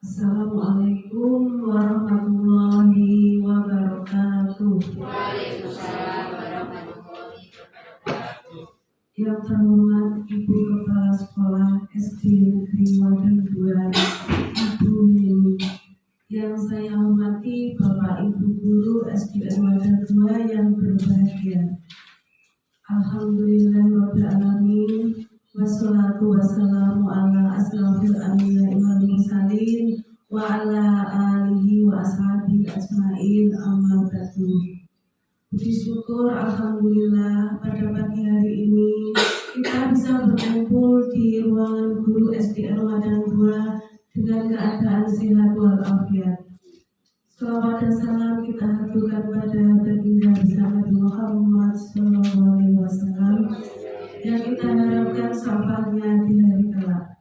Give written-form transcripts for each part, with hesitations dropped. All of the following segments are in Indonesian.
Assalamualaikum warahmatullahi wabarakatuh. Waalaikumsalam warahmatullahi wabarakatuh. Yang terhormat Ibu Kepala Sekolah SD Negeri Wadah 2, Ibu Heni. Yang saya hormati Bapak Ibu Guru SDN Wadah 2 yang berbahagia. Alhamdulillahirabbil alamin. Wassalatu wassalamu ala asrofil anbiya'i wal mursalin wa ala alihi wa ashabihi ajmain, amma ba'du. Puji syukur alhamdulillah pada pagi hari ini kita bisa berkumpul di ruangan guru SDN Wadah 2 dengan keadaan sehat walafiat. Selawat dan salam kita haturkan pada baginda besar Nabi Muhammad SAW yang kita harapkan syafaatnya di hari kelak.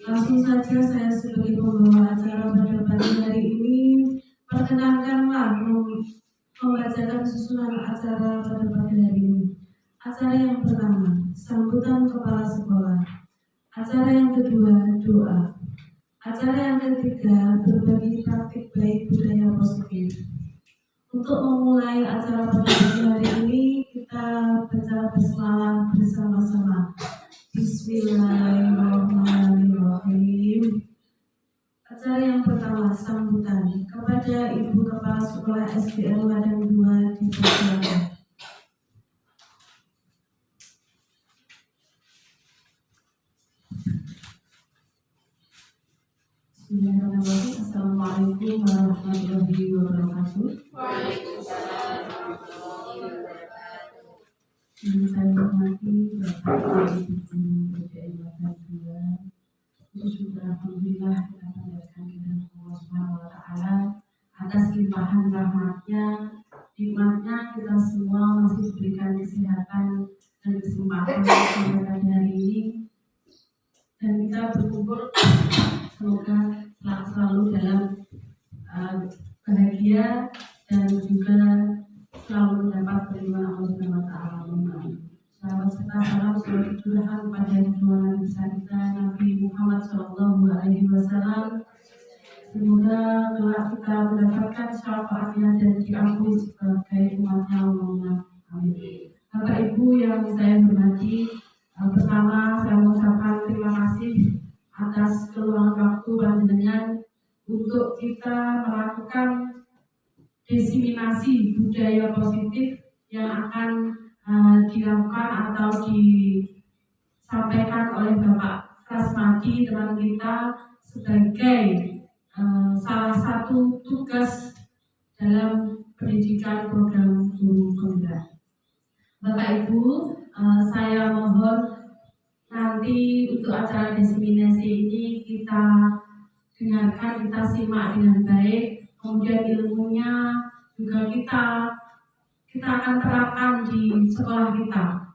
Langsung saja saya sebagai pembawa acara pada pagi hari ini perkenankanlah membacakan susunan acara pada pagi hari ini. Acara yang pertama, sambutan kepala sekolah. Acara yang kedua, doa. Acara yang ketiga, berbagi praktik baik budaya positif. Untuk memulai acara pada pagi hari ini, kita baca basmalah bersama-sama. Bismillahirrahmanirrahim. Acara yang pertama, sambutan kepada Ibu Kepala Sekolah SDN Wadah 2 dipersilakan. Bismillahirrahmanirrahim. Assalamualaikum warahmatullahi wabarakatuh. Waalaikumsalam warahmatullahi wabarakatuh. Yang saya hormati Bapak Ibu Guru SDN Wadah 2, syukur alhamdulillah kita panjatkan kehadirat Allah Subhanahu wa taala atas limpahan rahmatnya, nikmatnya kita semua masih diberikan kesehatan dan kesempatan sampai pada hari ini, dan kita berkumpul semoga selalu dalam bahagia dan juga selalu mendapat perlindungan Allah Subhanahu wa taala. Salam serta salam Tuhan pada junjungan besar kita Nabi Muhammad SAW. Semoga kelak kita mendapatkan syafaatnya dan diampuni sebagai umatnya Allahumma amin. Bapak Ibu yang saya hormati, pertama saya mengucapkan terima kasih atas keluangan waktu panjenengan untuk kita melakukan diseminasi budaya positif yang akan dilakukan atau disampaikan oleh Bapak Kasmadi teman kita sebagai salah satu tugas dalam pendidikan program guru penggerak. Bapak Ibu, saya mohon nanti untuk acara diseminasi ini kita dengarkan, kita simak dengan baik, kemudian ilmunya juga kita akan terapkan di sekolah kita.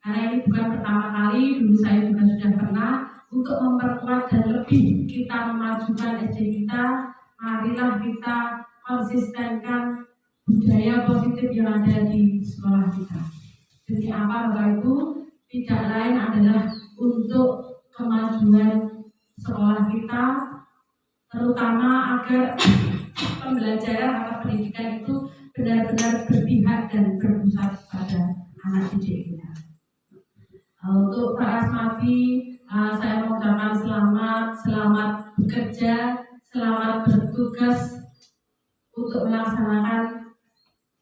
Karena ini bukan pertama kali, dulu saya juga sudah pernah. Untuk memperkuat dan lebih kita memajukan SD kita, marilah kita konsistenkan budaya positif yang ada di sekolah kita. Demi apa Bapak Ibu? Tidak lain adalah untuk kemajuan sekolah kita, terutama agar pembelajaran atau pendidikan itu benar-benar berpihak dan berpusat pada anak didik kita. Untuk Pak Asmati, saya mengucapkan selamat bekerja, selamat bertugas untuk melaksanakan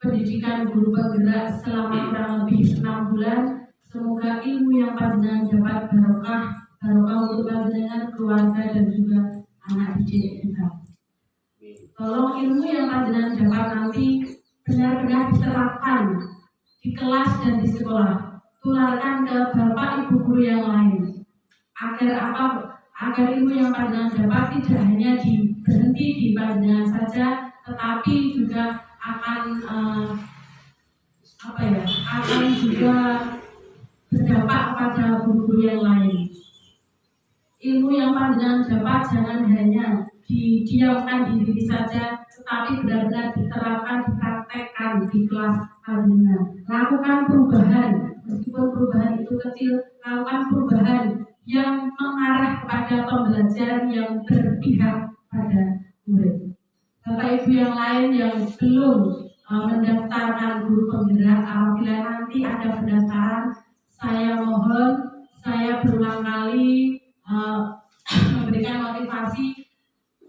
pendidikan guru penggerak selama kurang lebih 6 bulan. Semoga ilmu yang panjenengan dapat barokah untuk panjenengan, keluarga dan juga anak didik kita. Tolong ilmu yang panjenengan dapat nanti benar-benar diterapkan di kelas dan di sekolah. Tularkan ke Bapak Ibu guru yang lain. Agar ilmu yang panjenengan dapat tidak hanya berhenti di panjenengan saja, tetapi juga akan juga berdampak pada guru-guru yang lain. Ilmu yang panjenengan dapat jangan hanya didiamkan di diri saja, tetapi benar-benar diterapkan, dipraktekkan di kelas panjenengan. Lakukan perubahan, meskipun perubahan itu kecil, lakukan perubahan yang mengarah kepada pembelajaran yang berpihak pada murid. Bapak Ibu yang lain yang belum mendaftarkan guru penggerak, apabila nanti ada pendaftaran, saya mohon, saya berulang kali memberikan motivasi,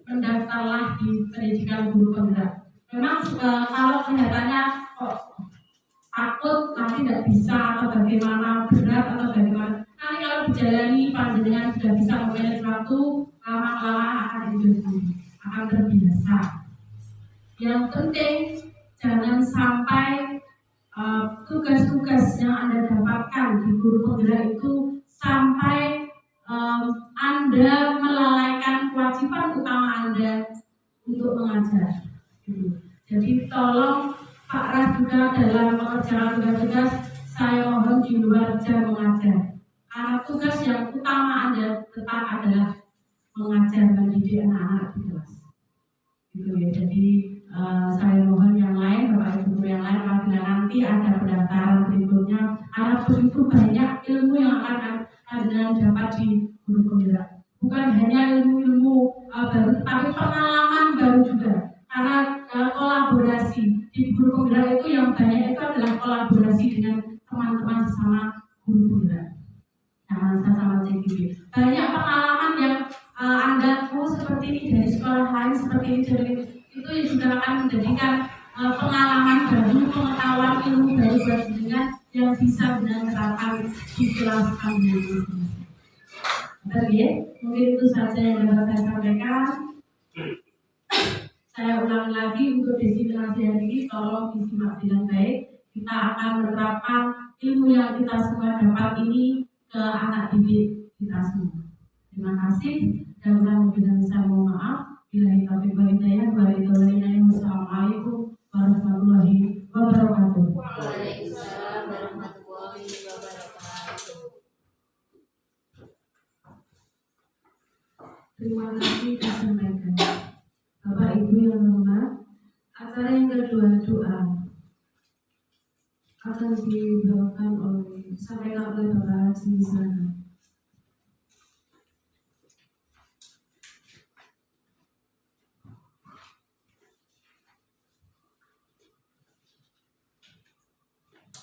mendaftarlah di pendidikan guru penggerak. Memang kalau kelihatannya kok takut nanti tidak bisa atau bagaimana, berat atau bagaimana, nanti kalau dijalani panjenengan sudah bisa memanage waktu, lama-lama akan akan terbiasa. Yang penting jangan sampai tugas-tugas yang Anda dapatkan di guru penggerak itu sampai Anda melalaikan kewajiban utama Anda untuk mengajar. Jadi tolong Pak Ras juga dalam mengerjakan tugas-tugas, saya mohon di luar jam mengajar. Karena tugas yang utama Anda tetap adalah mengajar, mendidik anak-anak di kelas. Gitu ya. Jadi saya mohon yang lain, Bapak Ibu yang lain, apabila nanti ada pendaftaran berikutnya, karena begitu banyak ilmu yang akan Anda dapat di guru penggerak. Bukan hanya ilmu-ilmu baru, tapi pengalaman baru juga. Karena kolaborasi di guru penggerak itu yang banyak itu adalah kolaborasi dengan teman-teman sesama guru penggerak. Sama CGB. Banyak pengalaman yang Anda seperti ini dari sekolah lain, seperti ini dari itu yang juga akan menjadikan pengalaman baru, pengetahuan ilmu baru buat jenengan yang bisa benar terapkan di kelas Anda. Oke, mungkin itu saja yang dapat saya sampaikan. Saya ulangi lagi untuk desiminasi hari ini, tolong disimak dengan baik. Kita akan menerapkan ilmu yang kita semua dapat ini ke anak didik kita semua. Terima kasih dan mudah-mudahan bisa mohon maaf. Billahi taufiq wal hidayah. Wassalamualaikum warahmatullahi wabarakatuh. Waalaikumsalam warahmatullahi wabarakatuh. Terima kasih disampaikan. Bapak Ibu yang hormat, acara yang kedua doa akan dibawakan sampaikan oleh Bapak Haji di sana.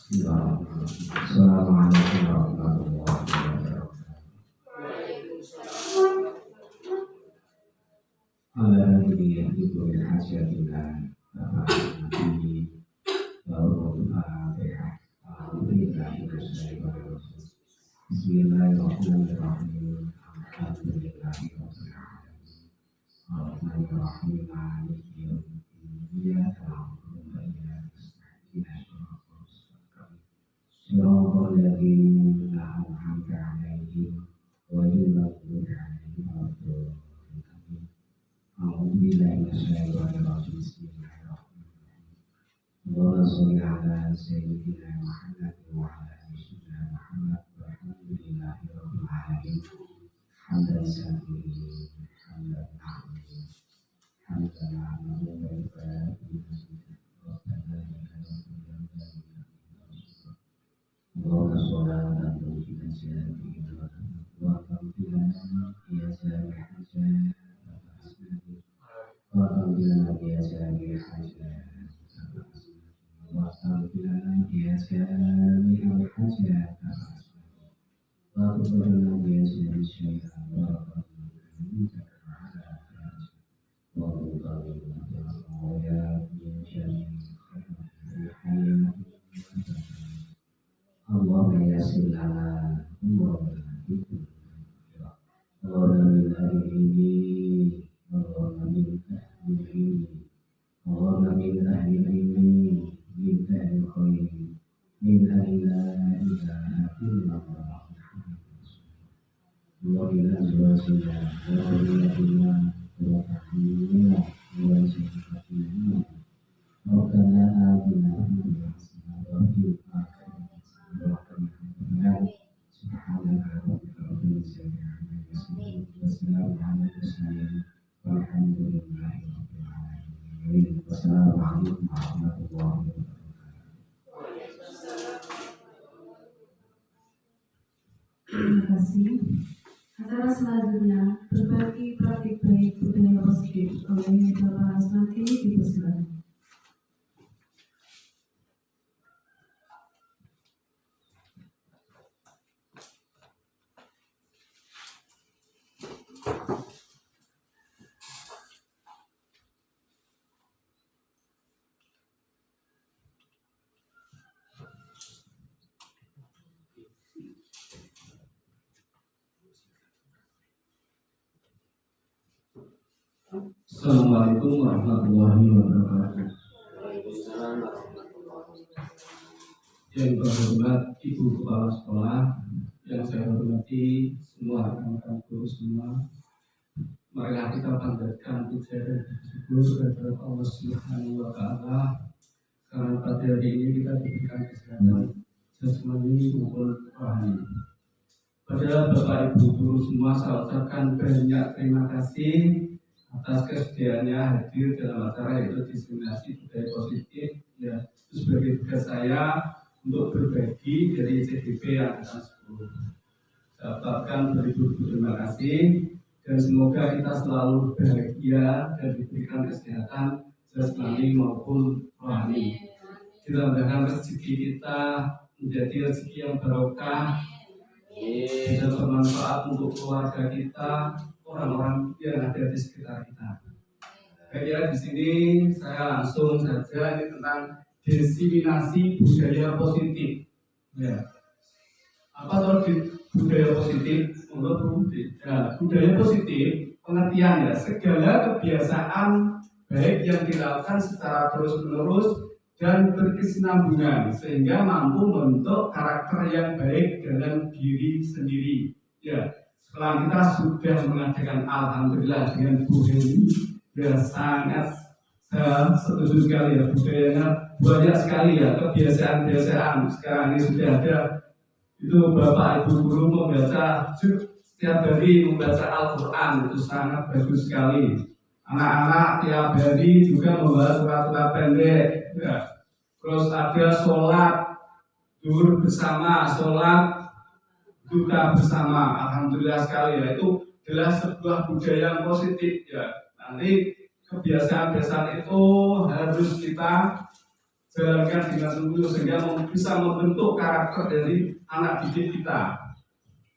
Assalamualaikum warahmatullahi wabarakatuh. Alhamdulillah ibu hajatina Nabi Al-Fatihah. Bismillahirrahmanirrahim. Alhamdulillahirrahmanirrahim. Maliki yaumiddin. Iyyaka na'budu wa iyyaka nasta'in. Siratal ladzina an'amta 'alaihim ghairil maghdubi 'alaihim waladdallin. A'udzubillahi minasyaitonir rajim. Bismillahirrahmanirrahim. Allahumma shalli 'ala sayyidina Muhammad wa 'ala ali sayyidina Muhammad. Walhamdulillahi rabbil alamin. Hamdan syakirin, hamdan na'im, hamdan na'im wa ibadah. Allahumma sholli ala sayyidina wa sallim ya sami hajat wa qadina ya sami hajat wa qadina ya sami hajat wa qadina ya sami syaitan wa qadina wa Allahumma yassir lana umurana Allahumma min ahli Allahumma min ahli Allahumma min ahli ilmi min ahli khairi min ahli la ilaha illallah Allahumma azwajina wa awliyatina wa tahmilina wa syaifatina Rabbana atina fid dunya hasanah wa fil akhirati Subhanaka rabbil izzati amma yasifun wa salamun 'alal mursalin walhamdulillahi rabbil alamin. Wassalamualaikum warahmatullahi wabarakatuh. Terima kasih. Acara selanjutnya berbagi praktik baik budaya positif oleh Bapak Asmati dipersilakan. Assalamualaikum warahmatullahi wabarakatuh. Waalaikumsalam warahmatullahi wabarakatuh. Yang terhormat Ibu Kepala Sekolah, yang saya hormati semua rekan-rekan guru semua, marilah kita panjatkan puja dan syukur kepada Allah Subhanahu wa Ta'ala karena pada hari ini kita diberikan kesehatan jasmani maupun rohani. Pada Bapak Ibu guru semua, saya ucapkan banyak terima kasih atas kesediaannya hadir dalam acara yaitu diseminasi budaya positif. Ya, sebagai tugas saya untuk berbagi dari CDP angkatan 10. Saya ucapkan beribu-ribu terima kasih dan semoga kita selalu bahagia dan diberikan kesehatan jasmani maupun rohani. Ditambahkan rezeki kita menjadi rezeki yang barokah, bisa bermanfaat untuk keluarga kita, orang-orang yang ada di sekitar kita. Baiklah, di sini saya langsung saja ini tentang diseminasi budaya positif. Ya. Apa itu budaya positif? Budaya positif pengertian ya segala kebiasaan baik yang dilakukan secara terus-menerus dan berkesinambungan sehingga mampu membentuk karakter yang baik dalam diri sendiri. Ya. Setelah kita sudah mengadakan alhamdulillah dengan Bu Heni, ya sangat saya setuju sekali ya, budayanya banyak sekali ya, kebiasaan-kebiasaan sekarang ini sudah ada. Itu Bapak Ibu guru membaca setiap hari membaca Al-Quran, itu sangat bagus sekali. Anak-anak tiap hari juga membaca surat-surat pendek ya. Terus ada sholat zuhur bersama, sholat duka bersama, alhamdulillah sekali ya, itu adalah sebuah budaya yang positif ya. Nanti kebiasaan-kebiasaan itu harus kita jalankan dengan sungguh sehingga bisa membentuk karakter dari anak didik kita.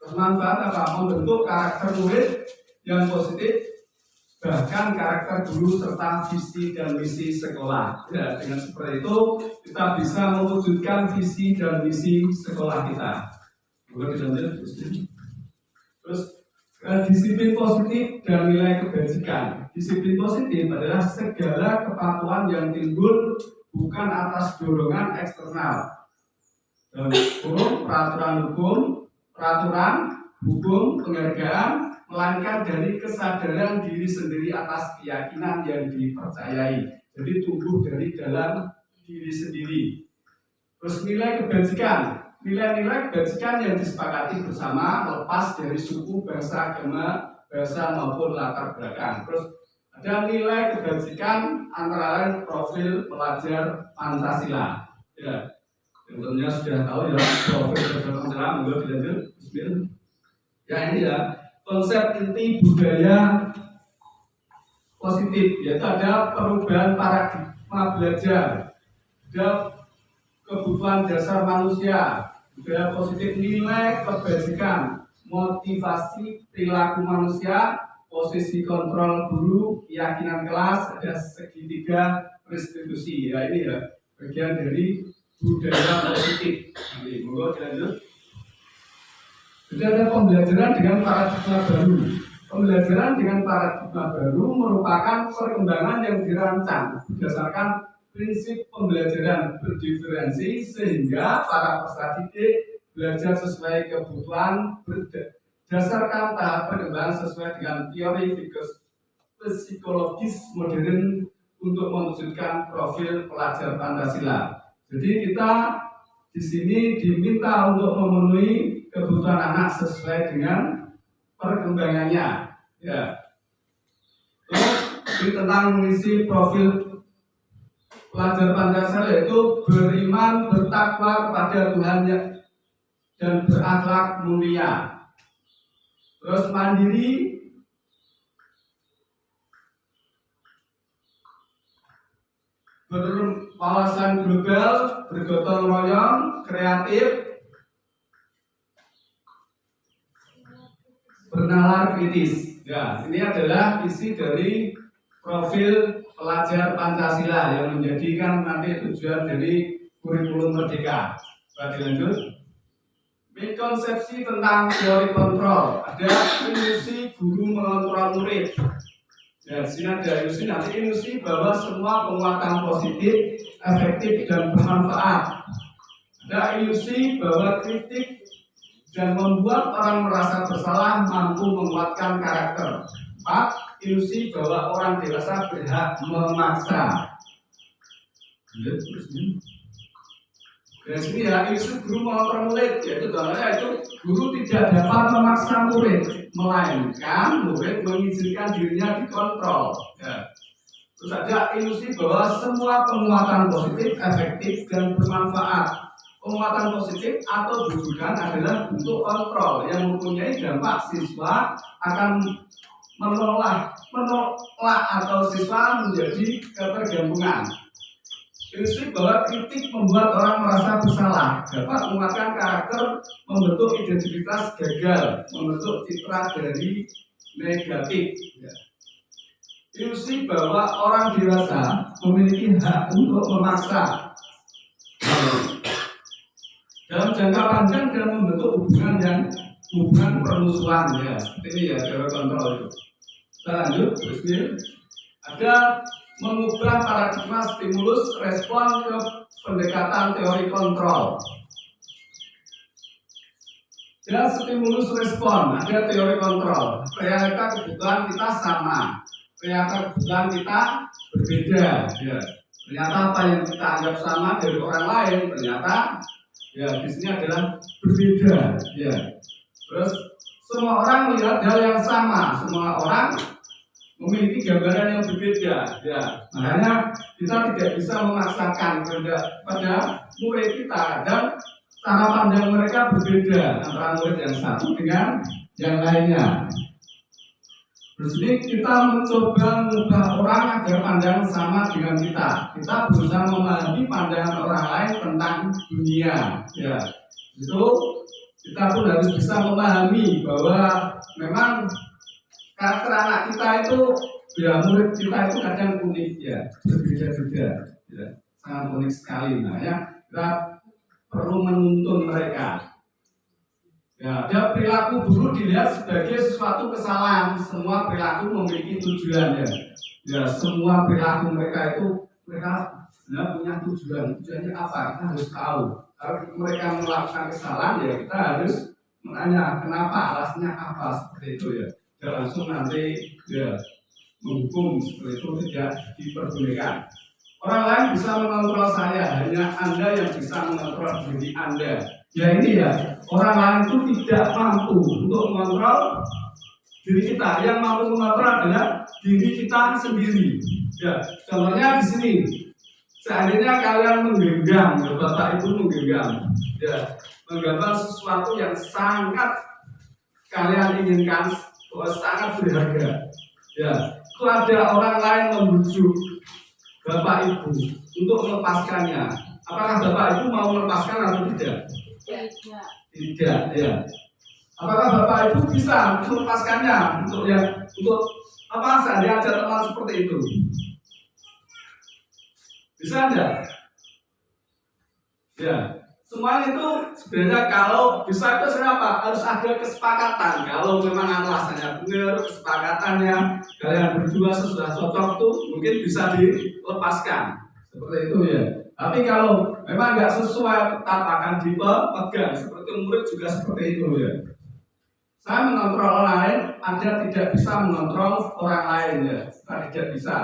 Bermanfaat apa? Membentuk karakter murid yang positif, bahkan karakter guru serta visi dan misi sekolah. Ya, dengan seperti itu kita bisa mewujudkan visi dan misi sekolah kita. Terus disiplin positif dan nilai kebajikan. Disiplin positif adalah segala kepatuhan yang timbul bukan atas dorongan eksternal. Peraturan hukum, penghargaan, melainkan dari kesadaran diri sendiri atas keyakinan yang dipercayai. Jadi tumbuh dari dalam diri sendiri. Terus nilai kebajikan. Nilai-nilai kebajikan yang disepakati bersama lepas dari suku, bangsa, agama, bahasa maupun latar belakang. Terus ada nilai kebajikan antara lain profil pelajar Pancasila. Ya, tentunya sudah tahu ya profil pelajar Pancasila. Monggo dilanjut. Bismillah. Ya ini ya konsep inti budaya positif, yaitu ada perubahan paradigma belajar, ada kebutuhan dasar manusia. Budaya positif nilai kebajikan, motivasi perilaku manusia, posisi kontrol guru, keyakinan kelas, ada segitiga restitusi. Ya ini ya bagian dari budaya positif. Nanti monggo dilanjut. Jadi ada pembelajaran dengan paradigma baru. Pembelajaran dengan paradigma baru merupakan perkembangan yang dirancang berdasarkan prinsip pembelajaran berdiferensi sehingga para peserta didik belajar sesuai kebutuhan berdasarkan tahap perkembangan sesuai dengan teori psikologis modern untuk mewujudkan profil pelajar Pancasila. Jadi kita di sini diminta untuk memenuhi kebutuhan anak sesuai dengan perkembangannya. Ya. Terus ini tentang mengisi profil pelajar Pancasila yaitu beriman, bertakwa kepada Tuhan dan berakhlak mulia. terus mandiri, berwawasan global, bergotong royong, kreatif, bernalar kritis. Ya, ini adalah isi dari profil pelajar Pancasila yang menjadikan nanti tujuan dari kurikulum Merdeka. Baik, dilanjut. Miskonsepsi tentang teori kontrol. Ada ilusi guru mengontrol murid. Ya, di sini ada ilusi, nanti ilusi bahwa semua penguatan positif, efektif dan bermanfaat. Ada ilusi bahwa kritik dan membuat orang merasa bersalah mampu menguatkan karakter. 4. Ilusi bahwa orang dewasa berhak memaksa. Dan sini ya, ilusi guru mengontrol murid, yaitu contohnya itu guru tidak dapat memaksa murid, melainkan murid mengizinkan dirinya dikontrol. Ya. Terus ada ilusi bahwa semua penguatan positif, efektif dan bermanfaat. Penguatan positif atau bujukan adalah bentuk kontrol yang mempunyai dampak siswa akan menolak atau siswa menjadi ketergantungan. Ilusi bahwa kritik membuat orang merasa bersalah, dapat menguatkan karakter, membentuk identitas gagal, membentuk citra dari negatif. Ilusi bahwa orang dewasa memiliki hak untuk memaksa dalam jangka panjang dan membentuk hubungan permusuhan, ya. Ini ya teori kontrol itu. Kita lanjut, terus ada mengubah paradigma stimulus respon ke pendekatan teori kontrol. Dan stimulus respon, ada teori kontrol. Realita kebutuhan kita sama, realita kebutuhan kita berbeda. Ya. Ternyata apa yang kita anggap sama dari orang lain, ternyata ya di sini adalah berbeda. Ya. Terus semua orang melihat hal yang sama, semua orang memiliki gambaran yang berbeda. Ya, makanya kita tidak bisa memaksakan pada murid kita dan cara pandang mereka berbeda antara murid yang satu dengan yang lainnya. Terus ini kita mencoba mengubah orang agar pandangan sama dengan kita. Kita berusaha memahami pandangan orang lain tentang dunia. Ya, itu kita pun harus bisa memahami bahwa memang karakter anak kita itu, ya murid kita itu kadang unik, ya, berbeda-beda, ya, sangat unik sekali. Nah, ya, kita perlu menuntun mereka. Ya, dia perilaku buruk dilihat sebagai sesuatu kesalahan. Semua perilaku memiliki tujuan, ya. Ya, semua perilaku mereka itu mereka punya tujuan. Tujuannya apa? Kita harus tahu. Kalau mereka melakukan kesalahan, ya kita harus menanya kenapa, alasannya apa, seperti itu, ya. Jangan langsung nanti ya menghukum, seperti itu tidak diperbolehkan. Orang lain bisa mengontrol saya, hanya Anda yang bisa mengontrol diri Anda. Ya ini ya, orang lain itu tidak mampu untuk mengontrol diri kita. Yang mampu mengontrol adalah diri kita sendiri. Ya, contohnya di sini. Seandainya kalian menggenggam, ya, Bapak Ibu menggenggam, ya, menggenggam sesuatu yang sangat kalian inginkan, sangat berharga. Ya, itu ada orang lain membujuk Bapak Ibu untuk melepaskannya. Apakah Bapak Ibu mau melepaskan atau tidak? Tidak, ya. Apakah Bapak Ibu bisa melepaskannya untuk apa saja teman seperti itu? Bisa enggak? Ya. Semuanya itu sebenarnya kalau bisa itu apa? Harus ada kesepakatan. Kalau memang alasannya benar, kesepakatannya kalian berdua sudah cocok tuh mungkin bisa dilepaskan seperti itu, ya. Tapi kalau memang nggak sesuai, tetap akan dipegang. Seperti murid juga seperti itu, ya. Saya mengontrol orang lain, Anda tidak bisa mengontrol orang lain, ya. Kita tidak bisa.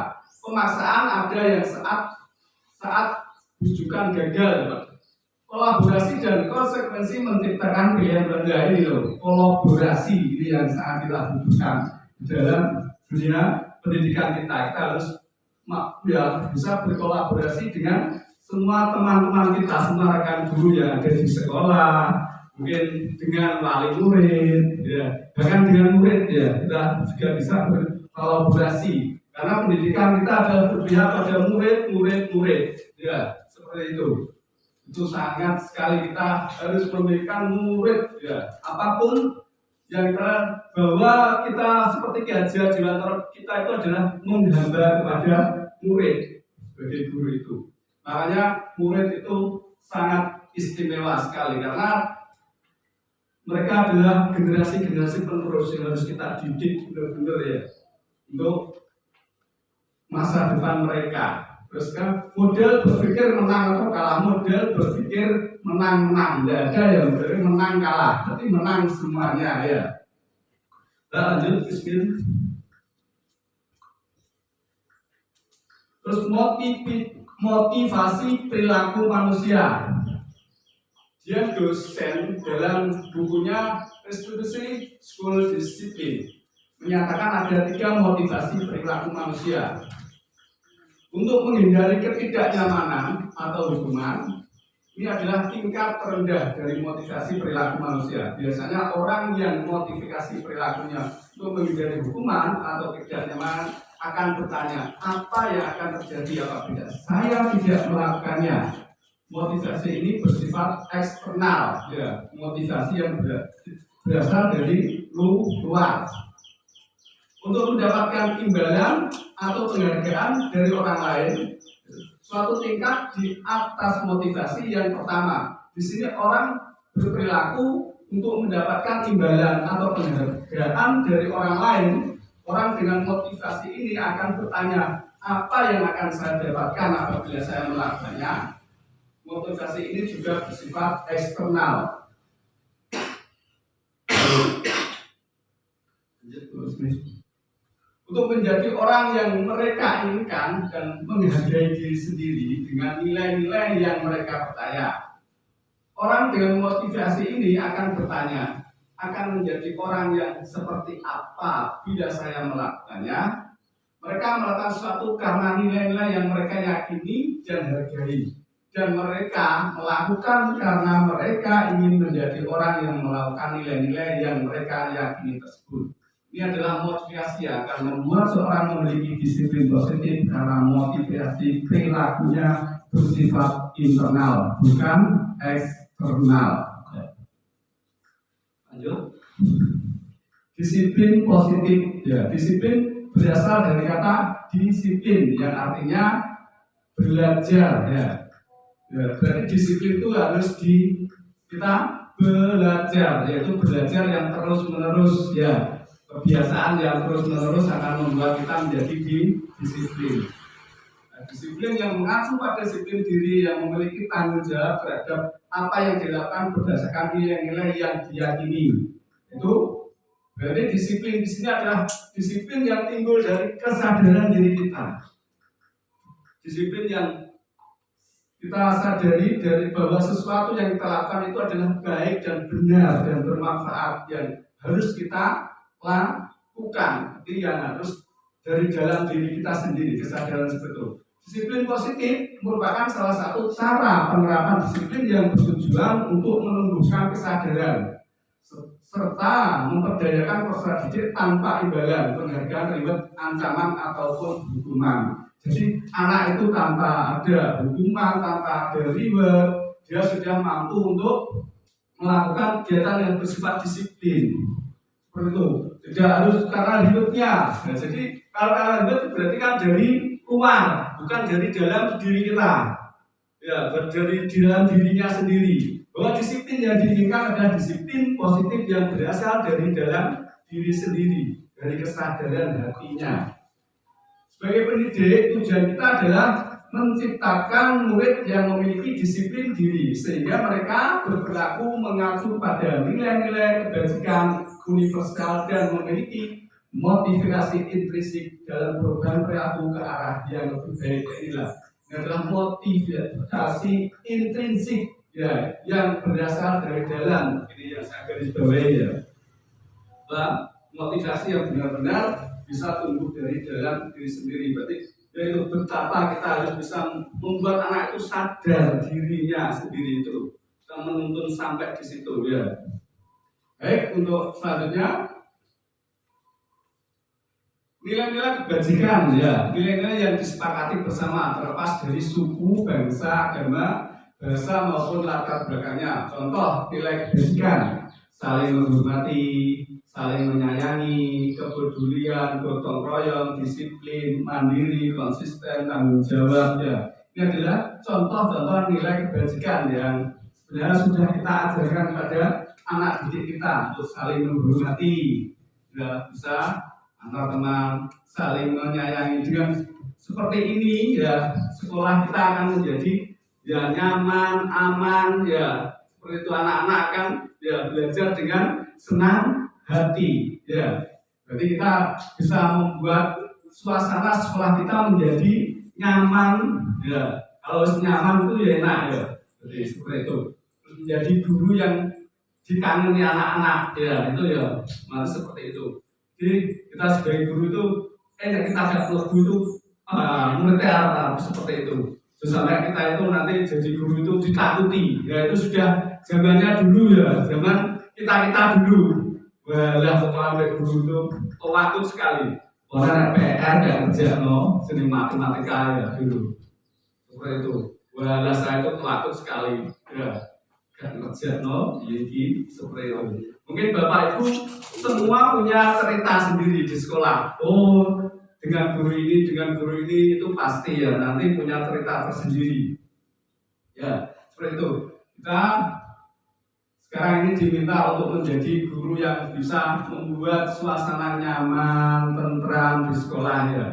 Pemaksaan ada yang saat bujukan gagal, Pak. Kolaborasi dan konsekuensi menciptakan pilihan ganda ini loh. Kolaborasi ini yang sangat kita butuhkan dalam dunia pendidikan kita. Kita harus ya, bisa berkolaborasi dengan semua teman-teman kita, semua rekan guru yang ada di sekolah, mungkin dengan wali murid, ya, bahkan dengan murid ya kita juga bisa berkolaborasi karena pendidikan kita adalah berpihak pada murid, ya seperti itu. Itu sangat sekali kita harus memberikan murid, ya apapun yang kita bahwa kita seperti Ki di antara kita itu adalah menghamba kepada murid sebagai guru itu. Makanya murid itu sangat istimewa sekali karena mereka adalah generasi-generasi penerus yang harus kita didik benar-benar ya untuk masa depan mereka. Terus kan model berpikir menang atau kalah, model berpikir menang-menang, tidak ada yang berpikir menang kalah, tapi menang semuanya ya. Kita lanjut ke terus motivasi perilaku manusia. Dia dosen dalam bukunya Restitusi School Discipline menyatakan ada 3 motivasi perilaku manusia. Untuk menghindari ketidaknyamanan atau hukuman, ini adalah tingkat terendah dari motivasi perilaku manusia. Biasanya orang yang motivasi perilakunya untuk menghindari hukuman atau ketidaknyamanan akan bertanya, apa yang akan terjadi apabila saya tidak melakukannya? Motivasi ini bersifat eksternal, ya, motivasi yang berasal dari luar. Untuk mendapatkan imbalan atau penghargaan dari orang lain, suatu tingkat di atas motivasi yang pertama. Di sini orang berperilaku untuk mendapatkan imbalan atau penghargaan dari orang lain. Orang dengan motivasi ini akan bertanya, apa yang akan saya dapatkan apabila saya melakukannya? Motivasi ini juga bersifat eksternal. Untuk menjadi orang yang mereka inginkan dan menghargai diri sendiri dengan nilai-nilai yang mereka percaya. Orang dengan motivasi ini akan bertanya, akan menjadi orang yang seperti apa bila saya melakukannya? Mereka melakukan sesuatu karena nilai-nilai yang mereka yakini dan hargai. Dan mereka melakukan karena mereka ingin menjadi orang yang melakukan nilai-nilai yang mereka yakini tersebut. Ini adalah motivasi yang akan membuat seorang memiliki disiplin positif karena motivasi perilakunya bersifat internal, bukan eksternal. Lanjut. Disiplin positif, ya, disiplin berasal dari kata disiplin yang artinya belajar, ya. Ya, berarti disiplin itu harus kita belajar, yaitu belajar yang terus-menerus, ya. Kebiasaan yang terus-menerus akan membuat kita menjadi disiplin. Nah, disiplin yang mengacu pada disiplin diri yang memiliki tanggung jawab terhadap apa yang dilakukan berdasarkan nilai-nilai yang diyakini. Itu berarti disiplin di sini adalah disiplin yang timbul dari kesadaran diri kita. Disiplin yang kita sadari dari bahwa sesuatu yang kita lakukan itu adalah baik dan benar dan bermanfaat yang harus kita lakukan. Itu yang harus dari dalam diri kita sendiri, kesadaran seperti itu. Disiplin positif merupakan salah satu cara penerapan disiplin yang bertujuan untuk menumbuhkan kesadaran serta memperdayakan peserta didik tanpa imbalan, penghargaan, reward, ancaman ataupun hukuman. Jadi anak itu tanpa ada hukuman, tanpa ada reward, dia sudah mampu untuk melakukan kegiatan yang bersifat disiplin. Seperti itu. Tidak harus karena hidupnya. Nah, jadi kalau karena hidup berarti kan dari luar, bukan dari dalam diri kita. Ya, dari dalam dirinya sendiri. Bahwa disiplin yang diinginkan adalah disiplin positif yang berasal dari dalam diri sendiri, dari kesadaran hatinya. Sebagai pendidik, tujuan kita adalah menciptakan murid yang memiliki disiplin diri sehingga mereka berperilaku mengacu pada nilai-nilai kebajikan universal dan memiliki motivasi intrinsik dalam perubahan perilaku ke arah yang lebih baik. Inilah adalah motivasi intrinsik, ya, yang berasal dari dalam. Ini yang saya garis bawahi, ya. Motivasi yang benar-benar bisa tumbuh dari dalam diri sendiri. Berarti yaitu betapa kita harus bisa membuat anak itu sadar dirinya sendiri itu. kita menuntun sampai di situ ya. Baik, untuk selanjutnya nilai-nilai kebajikan ya, nilai-nilai yang disepakati bersama terlepas dari suku, bangsa, agama, bahasa maupun latar belakangnya. Contoh nilai kebajikan: saling menghormati, saling menyayangi, kepedulian, gotong royong, disiplin, mandiri, konsisten, tanggung jawab ya. Ini adalah contoh-contoh nilai kebajikan yang sebenarnya sudah kita ajarkan pada anak didik kita untuk saling menghormati, ya, bisa antar teman, saling menyayangi. Dengan seperti ini ya, sekolah kita akan menjadi ya nyaman, aman ya. Seperti itu, anak-anak akan ya belajar dengan senang hati ya. Berarti kita bisa membuat suasana sekolah kita menjadi nyaman ya. Kalau nyaman itu ya enak ya. Jadi seperti itu. Menjadi guru yang dikangeni anak-anak ya, itu ya, malah seperti itu. Jadi kita sebagai guru itu kita agak lebu itu mengerti apa seperti itu. Terus sampai kita itu nanti jadi guru itu ditakuti ya, itu sudah zamannya dulu ya, zaman kita dulu. Walah, setelah guru itu takut sekali. Orang PR gak kerja seni matematika ya dulu. Seperti itu. Walah, saya itu takut sekali ya. Gak kerja ini seperti itu. Mungkin Bapak Ibu semua punya cerita sendiri di sekolah. Oh, dengan guru ini itu pasti ya nanti punya cerita tersendiri. Ya, seperti itu. Kita sekarang ini diminta untuk menjadi guru yang bisa membuat suasana nyaman, tentram di sekolah ya.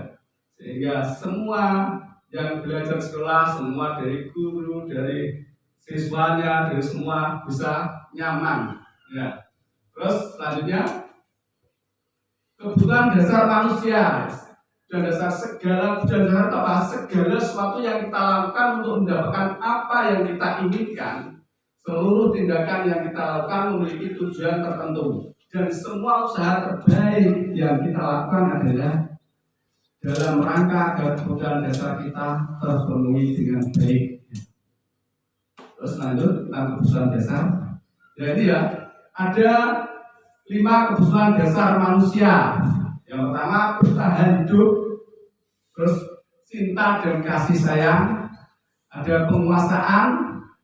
Sehingga semua yang belajar sekolah, semua dari guru, dari siswanya, dari semua bisa nyaman ya. Terus selanjutnya kebutuhan dasar manusia dan dasar segala sesuatu yang kita lakukan untuk mendapatkan apa yang kita inginkan. Seluruh tindakan yang kita lakukan memiliki tujuan tertentu dan semua usaha terbaik yang kita lakukan adalah dalam rangka agar kebutuhan dasar kita terpenuhi dengan baik. Terus lanjut tentang kebutuhan dasar. Jadi ya, ada 5 kebutuhan dasar manusia. Yang pertama bertahan hidup, terus cinta dan kasih sayang, ada penguasaan,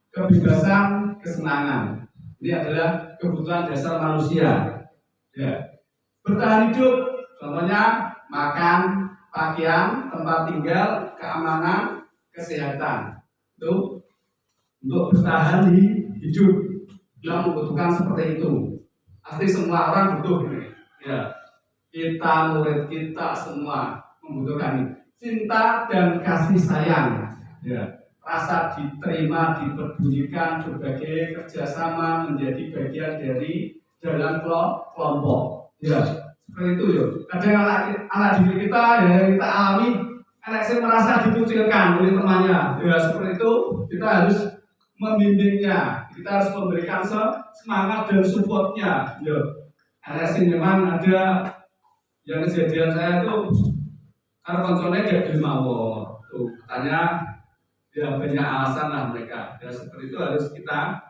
kebebasan, kesenangan. Ini adalah kebutuhan dasar manusia. Ya. Bertahan hidup, contohnya makan, pakaian, tempat tinggal, keamanan, kesehatan. Itu untuk bertahan hidup, yang membutuhkan seperti itu. Pasti semua orang butuh ini. Ya, kita, murid kita semua membutuhkan ini. Cinta dan kasih sayang. Ya, rasa diterima, dipedulikan, berbagai kerjasama menjadi bagian dari dalam kelompok. Ya, seperti itu ya. Kadang anak didik kita yang kita alami, anak saya merasa dikucilkan oleh temannya. Ya, seperti itu kita harus membimbingnya, kita harus memberikan semangat dan supportnya. Ya, LSI memang ada yang kejadian saya itu karena konsolnya gak dimawar, tuh katanya ya banyak alasan lah mereka. Ya seperti itu harus kita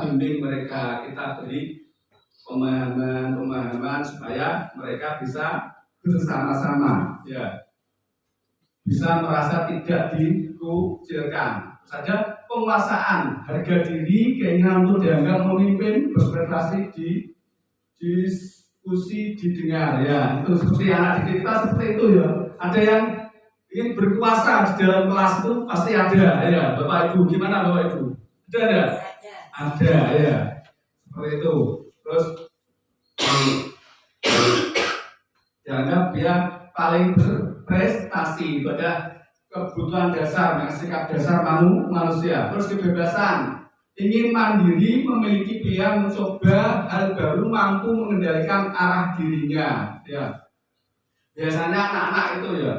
bimbing mereka, kita beri pemahaman supaya mereka bisa bersama-sama, ya bisa merasa tidak dikucilkan. Saja penguasaan, harga diri, keinginan untuk dianggap memimpin, berprestasi, diskusi, didengar ya. Itu seperti anak didik kita seperti itu ya. Ada yang ingin berkuasa di dalam kelas itu pasti ada ya. Bapak Ibu, gimana Bapak Ibu? Ada? Ada ya. Seperti itu. Terus dianggap dia paling berprestasi pada kebutuhan dasar, sikap dasar manusia. Terus kebebasan, ingin mandiri, memiliki pilihan, mencoba hal baru, mampu mengendalikan arah dirinya. Ya, biasanya anak-anak itu ya,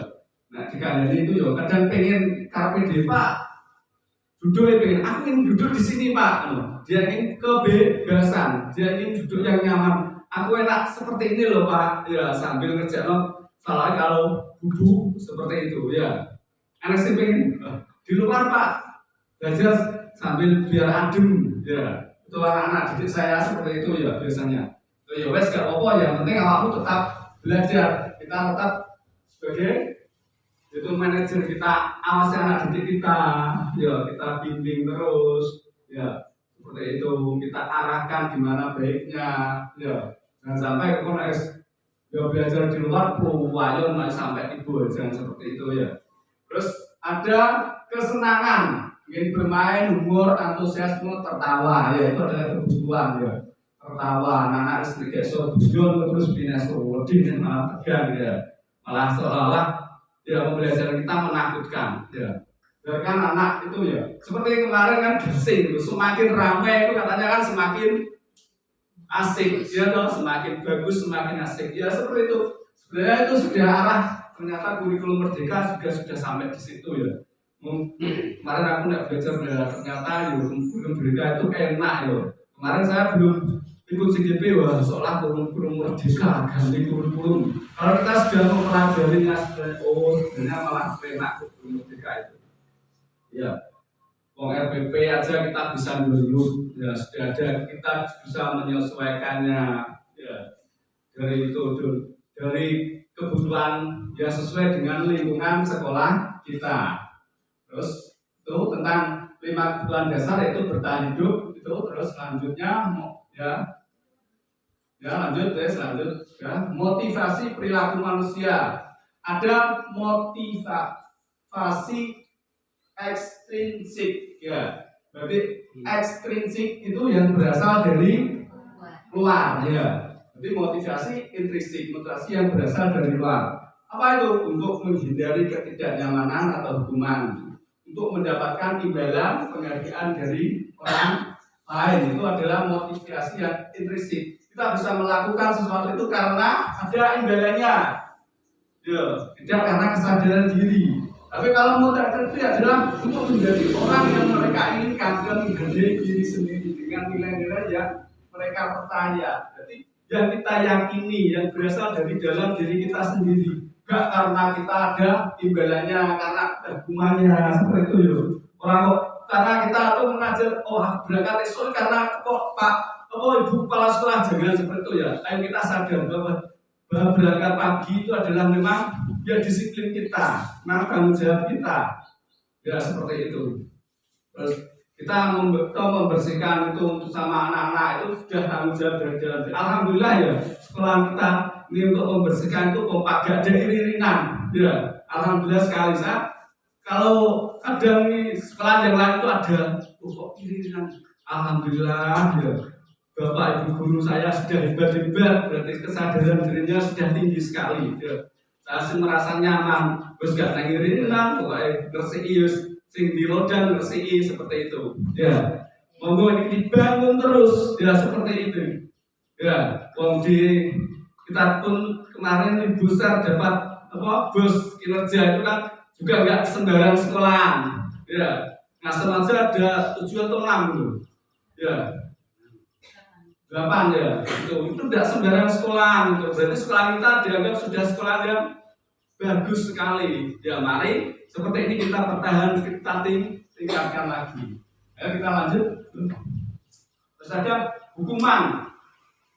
nah dikandani itu ya, kadang pengen karpe Pak, duduk pengen, aku ingin duduk di sini Pak. Dia ingin kebebasan, dia ingin duduk yang nyaman. Aku enak seperti ini loh Pak. Ya sambil ngerjain, salah kalau bubuk seperti itu ya. Anak saya pengen di luar Pak, belajar sambil biar adem, ya. Itu anak-anak didik saya seperti itu ya biasanya. Ya wes gak apa-apa, yang penting awakmu tetap belajar. Kita tetap sebagai itu manajer, kita awasi anak didik kita, ya kita bimbing terus, ya seperti itu. Kita arahkan gimana baiknya, ya. Jangan sampai kalau ya belajar di luar wayon sampai ibu, jangan seperti itu ya. Terus ada kesenangan, ingin bermain, humor, antusiasme, tertawa, ya itu adalah kebutuhan ya. Tertawa, anak-anak istri kesok, bujon terus binas wedin malah tegang ya. Malah seolah-olah ya pembelajaran kita menakutkan ya. Biarkan anak itu ya. Seperti kemarin kan gasing itu, semakin ramai itu katanya kan semakin asik, ya toh, semakin bagus, semakin asik. Ya seperti itu. Sebenarnya itu sudah arah, ternyata kurikulum merdeka sudah sampai di situ ya. Kemarin aku nggak belajar ternyata ya kurikulum merdeka itu enak ya. Kemarin saya belum ikut CGP, wah seolah kurikulum merdeka ganti kurikulum. Kalau kita sudah mempelajarinya, sebenarnya malah enak kurikulum merdeka itu. Ya. Wong RPP aja kita bisa dulu, ya sudah ada, kita bisa menyesuaikannya, ya dari itu dari kebutuhan yang sesuai dengan lingkungan sekolah kita. Terus itu tentang 5 kebutuhan dasar, yaitu bertahan hidup, itu terus selanjutnya motivasi perilaku manusia. Ada motivasi ekstrinsik, ya. Berarti ekstrinsik itu yang berasal dari luar, ya. Jadi motivasi intrinsik, motivasi yang berasal dari luar. Apa itu? Untuk menghindari ketidaknyamanan atau hukuman, untuk mendapatkan imbalan penghargaan dari orang lain. Itu adalah motivasi yang intrinsik. Kita bisa melakukan sesuatu itu karena ada imbalannya, ya. Tidak karena kesadaran diri. Tapi kalau motivasi itu adalah untuk menjadi orang yang mereka inginkan dan menghargai diri sendiri dengan nilai-nilai yang mereka percaya. Jadi yang kita yakini, yang berasal dari dalam diri kita sendiri, gak karena kita ada imbalannya, karena hukumannya, seperti itu ya. Orang kok karena kita tuh mengajar, berangkat esok karena kok Pak, Ibu kepala sekolah, jangan seperti itu ya. Ayo kita sadar bahwa berangkat pagi itu adalah memang ya disiplin kita, memang tanggung jawab kita, ya seperti itu. Terus kita membersihkan itu untuk sama anak-anak itu sudah tanggung jawab dari dalam. Alhamdulillah ya, sekolah kita ini untuk membersihkan itu kompak, gak ada iring-iringan, ya. Alhamdulillah sekali. Kalau ada nih sekolah yang lain itu ada kok iring-iringan. Alhamdulillah ya. Bapak Ibu guru saya sudah hebat-hebat, berarti kesadaran dirinya sudah tinggi sekali. Ya. Saya sih merasa nyaman, terus gak nangirin lah, pokoknya ngersii, sing dilodan ngersii seperti itu. Ya, monggo ini dibangun terus, ya seperti itu. Ya, kita pun kemarin di Busar dapat bos kinerja itu kan juga nggak sembarang sekolah. Ya, ngasal aja ada 7 atau 6 tuh. Ya. 8 ya, itu tidak sembarang sekolah gitu. Berarti sekolah kita dianggap sudah sekolah yang bagus sekali. Ya mari seperti ini kita pertahankan, kita tingkatkan lagi. Ayo kita lanjut. Terus ada hukuman.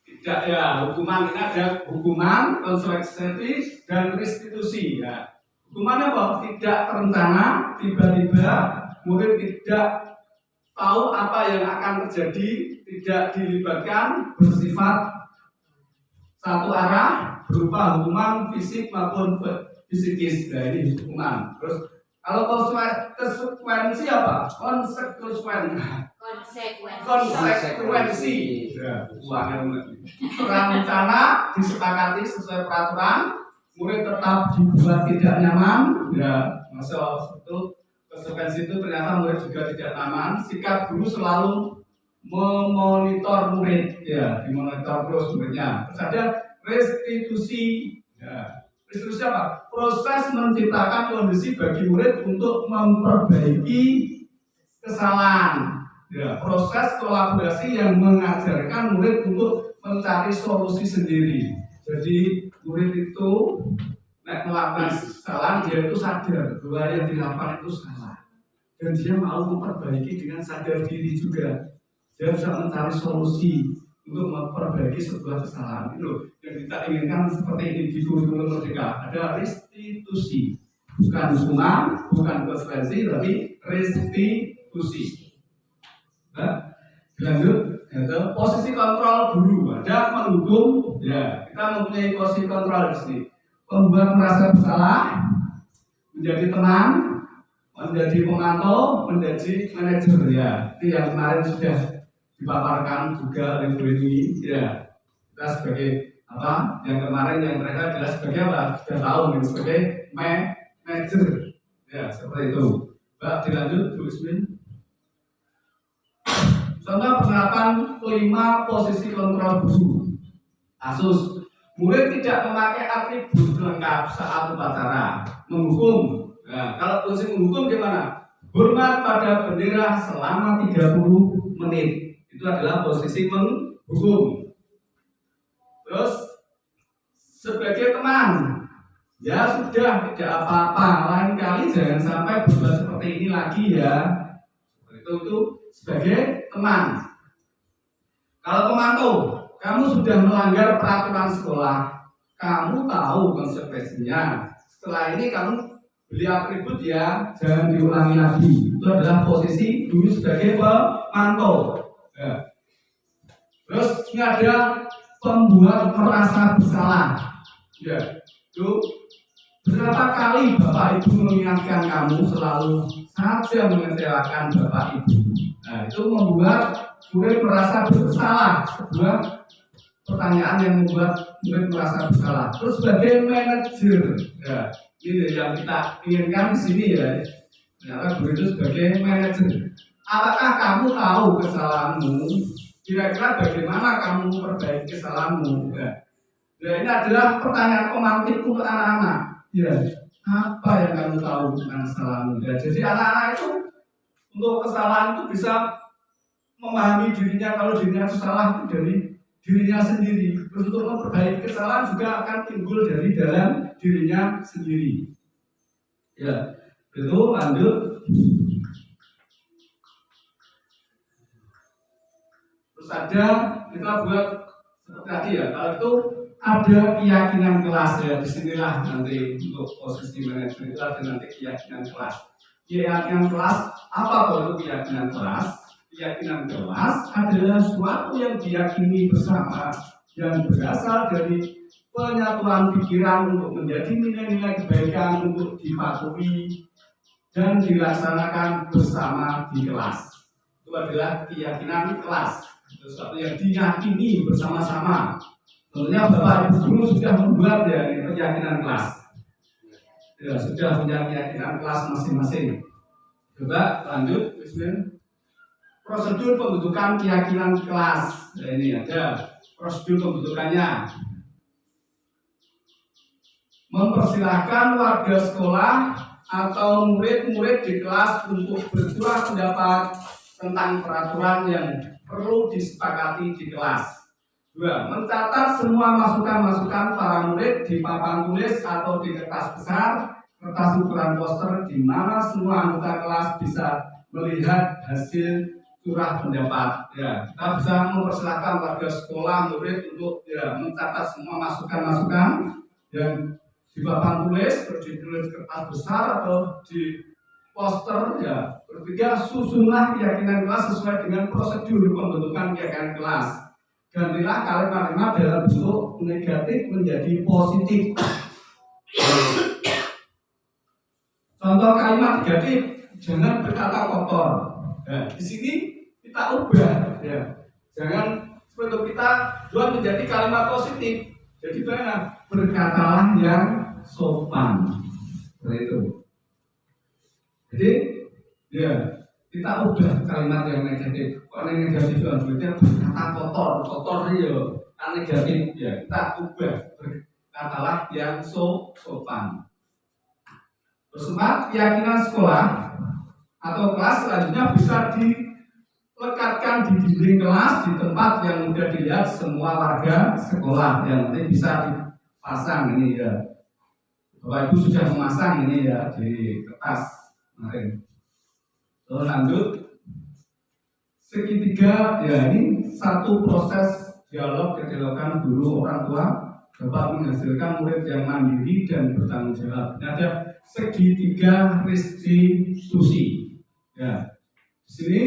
Tidak ya, hukuman ini ada hukuman, konsekuensi dan restitusi. Ya. Hukumannya apa? Tidak terencana, tiba-tiba murid tidak tahu apa yang akan terjadi, tidak dilibatkan, bersifat satu arah, berupa hukuman fisik maupun psikis. Nah ini hukuman. Terus kalau konsekuensi apa? Konsekuensi. Rencana disepakati sesuai peraturan, murid tetap dibuat tidak nyaman. Ya, masalah itu. Konsekuensi itu ternyata murid juga tidak nyaman. Sikap guru selalu memonitor murid, ya, dimonitor terus muridnya. Terus ada restitusi. Ya. Restitusi apa? Proses menciptakan kondisi bagi murid untuk memperbaiki kesalahan. Ya, proses kolaborasi yang mengajarkan murid untuk mencari solusi sendiri. Jadi murid itu melakukan kesalahan, dia itu sadar bahwa yang dilakukan itu salah. dan dia mau memperbaiki dengan sadar diri juga. Dia bisa mencari solusi untuk memperbaiki sebuah kesalahan. Itu yang kita inginkan seperti ini di kurikulum Merdeka. Ada restitusi, bukan hukuman, bukan konsekuensi, tapi restitusi. Nah, lanjut, itu posisi kontrol guru. Ada menghukum, ya kita mempunyai posisi kontrol di sini. Membuat merasa bersalah, menjadi teman, menjadi pemantau, menjadi manajer, ya. Itu yang kemarin sudah dipaparkan juga oleh Bu Rini, ya. Kita sebagai apa? Yang kemarin yang mereka adalah sebagai apa? Sudah tahu nih, sebagai manajer, ya seperti itu. Mbak dilanjut, Bu Ismin. Contoh penerapan 5 posisi kontrol guru. Kasus murid tidak memakai atribut lengkap saat upacara. Menghukum. Nah, kalau posisi menghukum gimana? Hormat pada bendera selama 30 menit. Itu adalah posisi menghukum. Terus sebagai teman, ya sudah tidak apa-apa. Lain kali jangan sampai berbuat seperti ini lagi ya. Itu sebagai teman. Kalau pemantau, kamu sudah melanggar peraturan sekolah, kamu tahu konsekuensinya. Setelah ini kamu beli atribut ya, jangan diulangi lagi. Itu adalah posisi dulu sebagai pemantau. Ya. Terus ini ada pembuat merasa bersalah. Ya, itu berapa kali Bapak Ibu mengingatkan kamu selalu saja mengecewakan Bapak Ibu. Nah, itu membuat murid merasa bersalah. Sebuah pertanyaan yang membuat murid merasa bersalah. Terus sebagai manajer, ya, ini yang kita inginkan di sini ya. Ternyata guru itu sebagai manajer. Apakah kamu tahu kesalahanmu? Kira-kira bagaimana kamu memperbaiki kesalahanmu? Ya. Ya, ini adalah pertanyaan pemantik untuk anak-anak. Ya, apa yang kamu tahu tentang kesalahanmu? Ya, jadi anak-anak itu untuk kesalahan itu bisa memahami dirinya kalau dirinya salah itu dari dirinya sendiri. Terus untuk memperbaiki kesalahan juga akan timbul dari dalam dirinya sendiri. Ya, itu lanjut. Terus ada kita buat seperti tadi ya. Kalau itu ada keyakinan kelas ya. Disinilah nanti untuk posisi manajer itu ada nanti keyakinan kelas. Keyakinan kelas apa kalau itu keyakinan kelas? Keyakinan kelas adalah sesuatu yang diyakini bersama yang berasal dari penyatuan pikiran untuk menjadi nilai-nilai kebaikan untuk dipatuhi dan dilaksanakan bersama di kelas. Itu adalah keyakinan kelas. Sesuatu yang diyakini bersama-sama. Tentunya Bapak Ibu guru sudah membuat ya keyakinan kelas. Ya, sudah punya keyakinan kelas masing-masing. Coba lanjut, Bismillah. Prosedur pembentukan keyakinan kelas. Nah, ini ada prosedur pembentukannya. Mempersilahkan warga sekolah atau murid-murid di kelas untuk bersuara pendapat tentang peraturan yang perlu disepakati di kelas. 2. Mencatat semua masukan-masukan para murid di papan tulis atau di kertas besar, kertas ukuran poster di mana semua anggota kelas bisa melihat hasil curah pendapat. Ya, kita bisa mempersilahkan warga sekolah, murid untuk ya mencatat semua masukan-masukan yang di papan tulis, ditulis kertas besar atau di poster. Ya, ketiga, susunlah keyakinan kelas sesuai dengan prosedur pembentukan keyakinan kelas. Gantilah kalimat-kalimat dalam bentuk negatif menjadi positif. Contoh kalimat negatif, jangan berkata kotor. Nah, di sini kita ubah, ya. Jangan seperti kita buat menjadi kalimat positif. Jadi bagaimana? Berkatalah yang sopan. Seperti itu. Jadi, ya, kita ubah kalimat yang negatif. Kalau yang negatif berarti berkata kotor ya, kan negatif ya. Kita ubah berkatalah yang sopan. Terus 4, keyakinan sekolah atau kelas selanjutnya bisa dilekatkan di dinding kelas di tempat yang mudah dilihat semua warga sekolah, yang nanti bisa dipasang ini ya. Bapak Ibu sudah memasang ini ya di kertas kemarin. Terus lanjut. Segitiga, ya ini satu proses dialog yang dilakukan guru orang tua dapat menghasilkan murid yang mandiri dan bertanggung jawab. Ini ada segitiga restitusi. Ya, di sini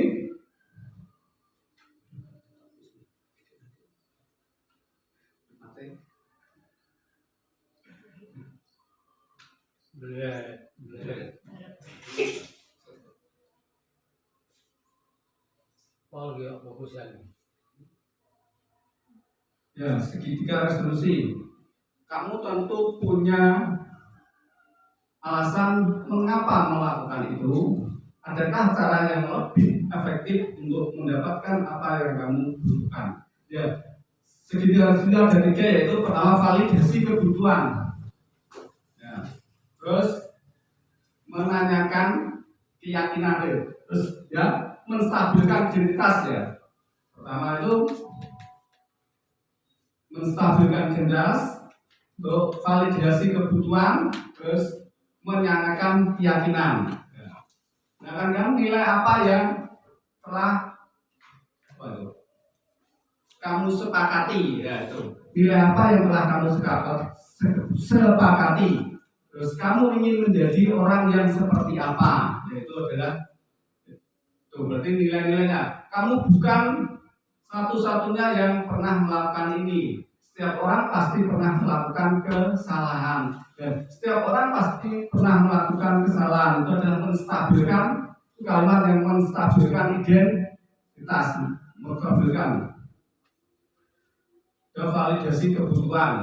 ya segitiga restitusi. Kamu tentu punya alasan mengapa melakukan itu. Adakah cara yang lebih efektif untuk mendapatkan apa yang kamu butuhkan? Ya, segitiga restitusi ada 3, yaitu pertama validasi kebutuhan. Ya. Terus menanyakan keyakinan, terus ya menstabilkan identitas ya. Pertama itu menstabilkan identitas, untuk validasi kebutuhan, terus menanyakan keyakinan. Nah, kan nilai apa yang telah kamu sepakati, ya itu nilai apa yang telah kamu sepakati. Terus kamu ingin menjadi orang yang seperti apa? Yaitu adalah itu berarti nilai-nilainya. Kamu bukan satu-satunya yang pernah melakukan ini. Setiap orang pasti pernah melakukan kesalahan. Dan setiap orang pasti pernah melakukan kesalahan. Itu adalah menstabilkan kalimat yang menstabilkan identitas, menstabilkan. Dan validasi kebutuhan.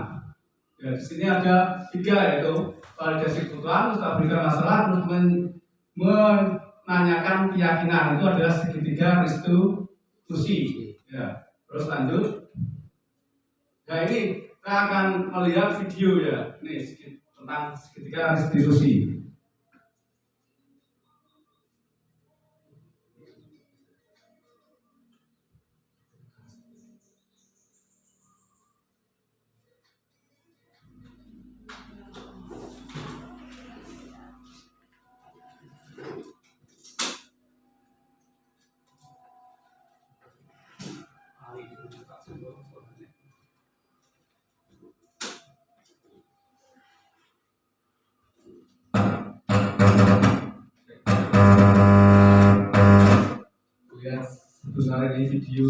Ya, di sini ada 3, yaitu validasi kebutuhan, menstabilkan masalah, terus menanyakan keyakinan. Itu adalah segitiga restitusi. Ya, terus lanjut. Nah ini kita akan melihat video ya, ini tentang segitiga restitusi. Lihat sebesar ini video.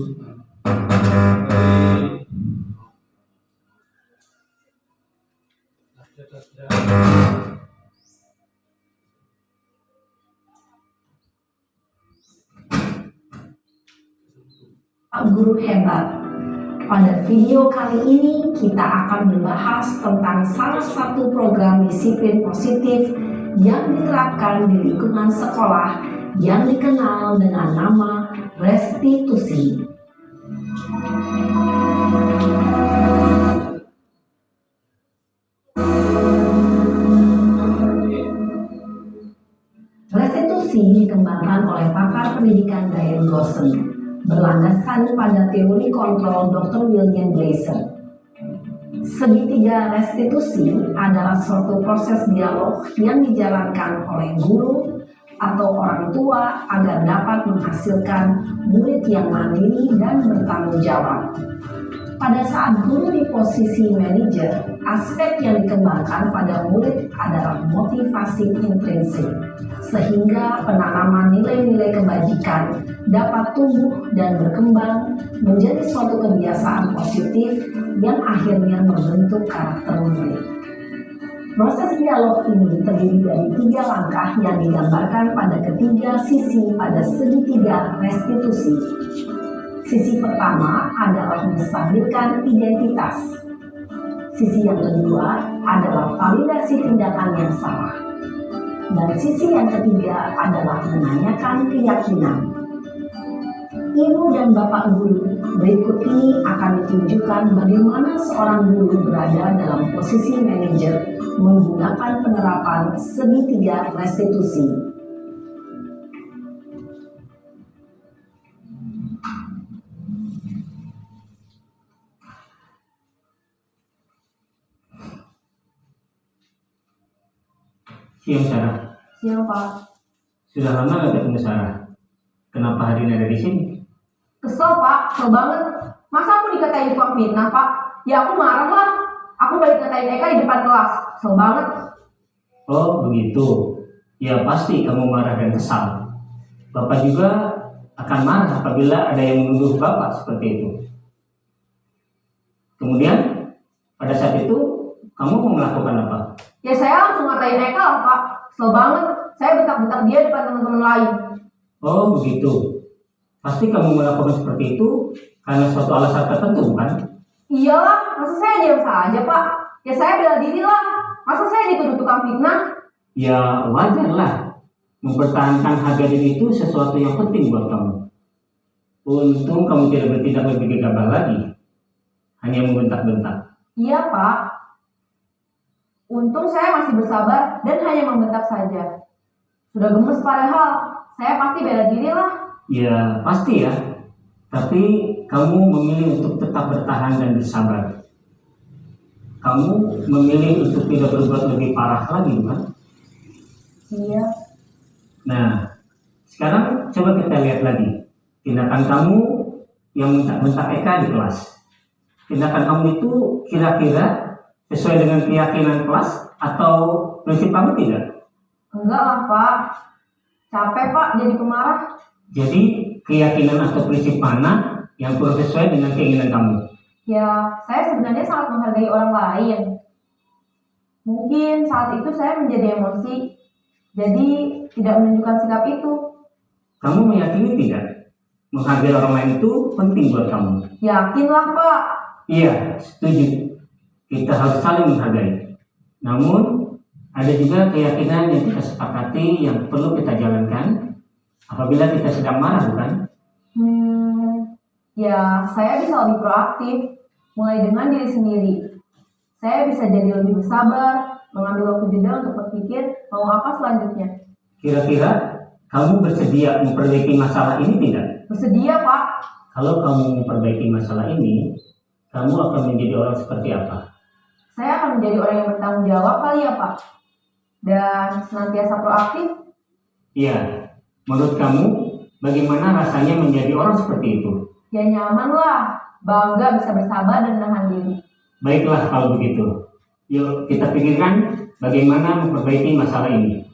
Pak Guru Hebat. Pada video kali ini kita akan membahas tentang salah satu program disiplin positif yang diterapkan di lingkungan sekolah yang dikenal dengan nama restitusi. Restitusi dikembangkan oleh pakar pendidikan Diane Gosling, berlandaskan pada teori kontrol Dr. William Glasser. Segitiga restitusi adalah suatu proses dialog yang dijalankan oleh guru atau orang tua agar dapat menghasilkan murid yang mandiri dan bertanggung jawab. Pada saat guru di posisi manajer, aspek yang dikembangkan pada murid adalah motivasi intrinsik, sehingga penanaman nilai-nilai kebajikan dapat tumbuh dan berkembang menjadi suatu kebiasaan positif yang akhirnya membentuk karakter murid. Proses dialog ini terdiri dari 3 langkah yang digambarkan pada ketiga sisi pada segitiga restitusi. Sisi pertama adalah menstabilkan identitas. Sisi yang kedua adalah validasi tindakan yang salah. Dan sisi yang ketiga adalah menanyakan keyakinan. Ibu dan Bapak Guru, berikut ini akan ditunjukkan bagaimana seorang guru berada dalam posisi manajer menggunakan penerapan segitiga restitusi. Siang Sarah. Siang Pak. Sudah lama nggak ketemu Sarah? Kenapa hari ini ada di sini? Kesel Pak, kesel banget. Masa aku dikatain tukang fitnah Pak? Ya aku marah lah. Aku balik katain Eka di depan kelas. Kesel banget. Oh begitu. Ya pasti kamu marah dan kesal. Bapak juga akan marah apabila ada yang menuduh Bapak seperti itu. Kemudian pada saat itu kamu mau melakukan apa? Ya saya langsung ngatain Eka lah Pak. Kesel banget. Saya bentak-bentak dia depan teman-teman lain. Oh begitu. Pasti kamu melakukan seperti itu karena suatu alasan tertentu, bukan? Iyalah, masa saya diam saja Pak? Ya saya bela diri lah. Masa saya dituduh tukang fitnah? Ya wajar lah. Mempertahankan harga diri itu sesuatu yang penting buat kamu. Untung kamu tidak bertindak lebih gegabah lagi. Hanya membentak-bentak. Iya Pak. Untung saya masih bersabar dan hanya membentak saja. Sudah gemes padahal. Saya pasti bela diri lah. Ya pasti ya. Tapi kamu memilih untuk tetap bertahan dan bersabar. Kamu memilih untuk tidak berbuat lebih parah lagi, bukan? Iya. Nah, sekarang coba kita lihat lagi tindakan kamu yang bentak Eka di kelas. Tindakan kamu itu kira-kira sesuai dengan keyakinan kelas atau prinsip kamu tidak? Enggak lah Pak. Capek Pak jadi pemarah. Jadi keyakinan atau prinsip mana yang kurang sesuai dengan keinginan kamu? Ya, saya sebenarnya sangat menghargai orang lain. Mungkin saat itu saya menjadi emosi, jadi tidak menunjukkan sikap itu. Kamu meyakini tidak? Menghargai orang lain itu penting buat kamu. Yakinlah Pak. Iya, setuju. Kita harus saling menghargai. Namun, ada juga keyakinan yang kita sepakati yang perlu kita jalankan apabila kita sedang marah, bukan? Ya saya bisa lebih proaktif, mulai dengan diri sendiri. Saya bisa jadi lebih bersabar, mengambil waktu jeda untuk berpikir mau apa selanjutnya. Kira-kira kamu bersedia memperbaiki masalah ini tidak? Bersedia Pak. Kalau kamu memperbaiki masalah ini, kamu akan menjadi orang seperti apa? Saya akan menjadi orang yang bertanggung jawab kali ya Pak. Dan senantiasa proaktif. Iya, menurut kamu bagaimana rasanya menjadi orang seperti itu? Ya nyaman lah, bangga bisa bersabar dan menahan diri. Baiklah kalau begitu. Yuk kita pikirkan bagaimana memperbaiki masalah ini.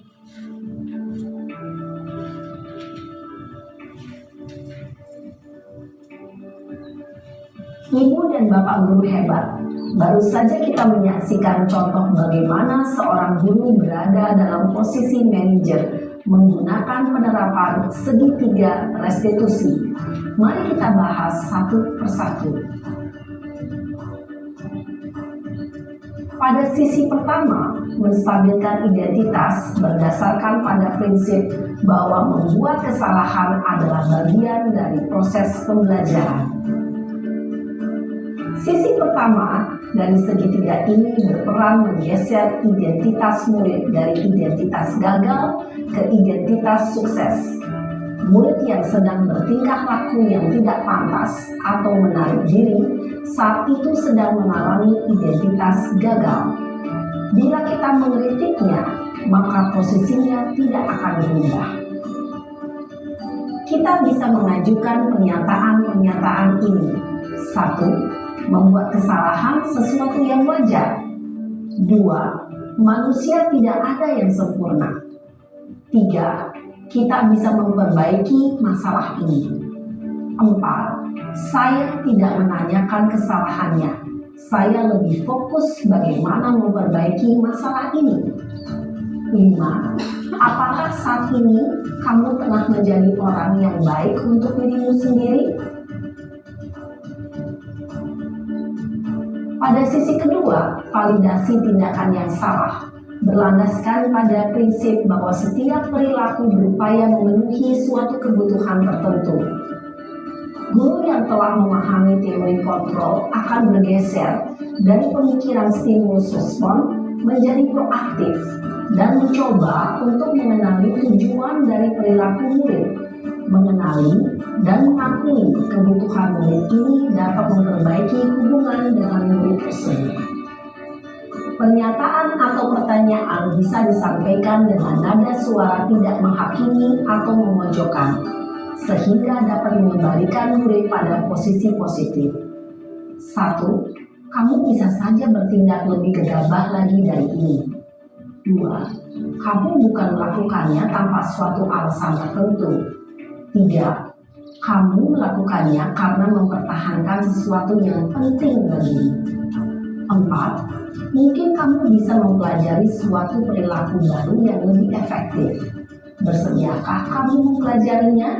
Ibu dan Bapak guru hebat. Baru saja kita menyaksikan contoh bagaimana seorang guru berada dalam posisi manajer menggunakan penerapan segitiga restitusi. Mari kita bahas satu persatu. Pada sisi pertama, menstabilkan identitas berdasarkan pada prinsip bahwa membuat kesalahan adalah bagian dari proses pembelajaran. Sisi pertama dari segitiga ini berperan menggeser identitas murid dari identitas gagal ke identitas sukses. Murid yang sedang bertingkah laku yang tidak pantas atau menarik diri saat itu sedang mengalami identitas gagal. Bila kita mengkritiknya, maka posisinya tidak akan berubah. Kita bisa mengajukan pernyataan-pernyataan ini. 1. Membuat kesalahan sesuatu yang wajar. 2. Manusia tidak ada yang sempurna. 3. Kita bisa memperbaiki masalah ini. 4. Saya tidak menanyakan kesalahannya. Saya lebih fokus bagaimana memperbaiki masalah ini. 5. Apakah saat ini kamu tengah menjadi orang yang baik untuk dirimu sendiri? Pada sisi kedua, validasi tindakan yang salah berlandaskan pada prinsip bahwa setiap perilaku berupaya memenuhi suatu kebutuhan tertentu. Guru yang telah memahami teori kontrol akan bergeser dari pemikiran stimulus respon menjadi proaktif dan mencoba untuk mengenali tujuan dari perilaku murid. Mengenali dan mengakui kebutuhan murid ini dapat memperbaiki hubungan dengan murid tersebut. Pernyataan atau pertanyaan bisa disampaikan dengan nada suara tidak menghakimi atau memojokkan. sehingga dapat mengembalikan murid pada posisi positif. 1. Kamu bisa saja bertindak lebih gegabah lagi dari ini. 2. Kamu bukan melakukannya tanpa suatu alasan tertentu. 3. Kamu melakukannya karena mempertahankan sesuatu yang penting bagimu. 4. Mungkin kamu bisa mempelajari suatu perilaku baru yang lebih efektif. Bersediakah kamu mempelajarinya?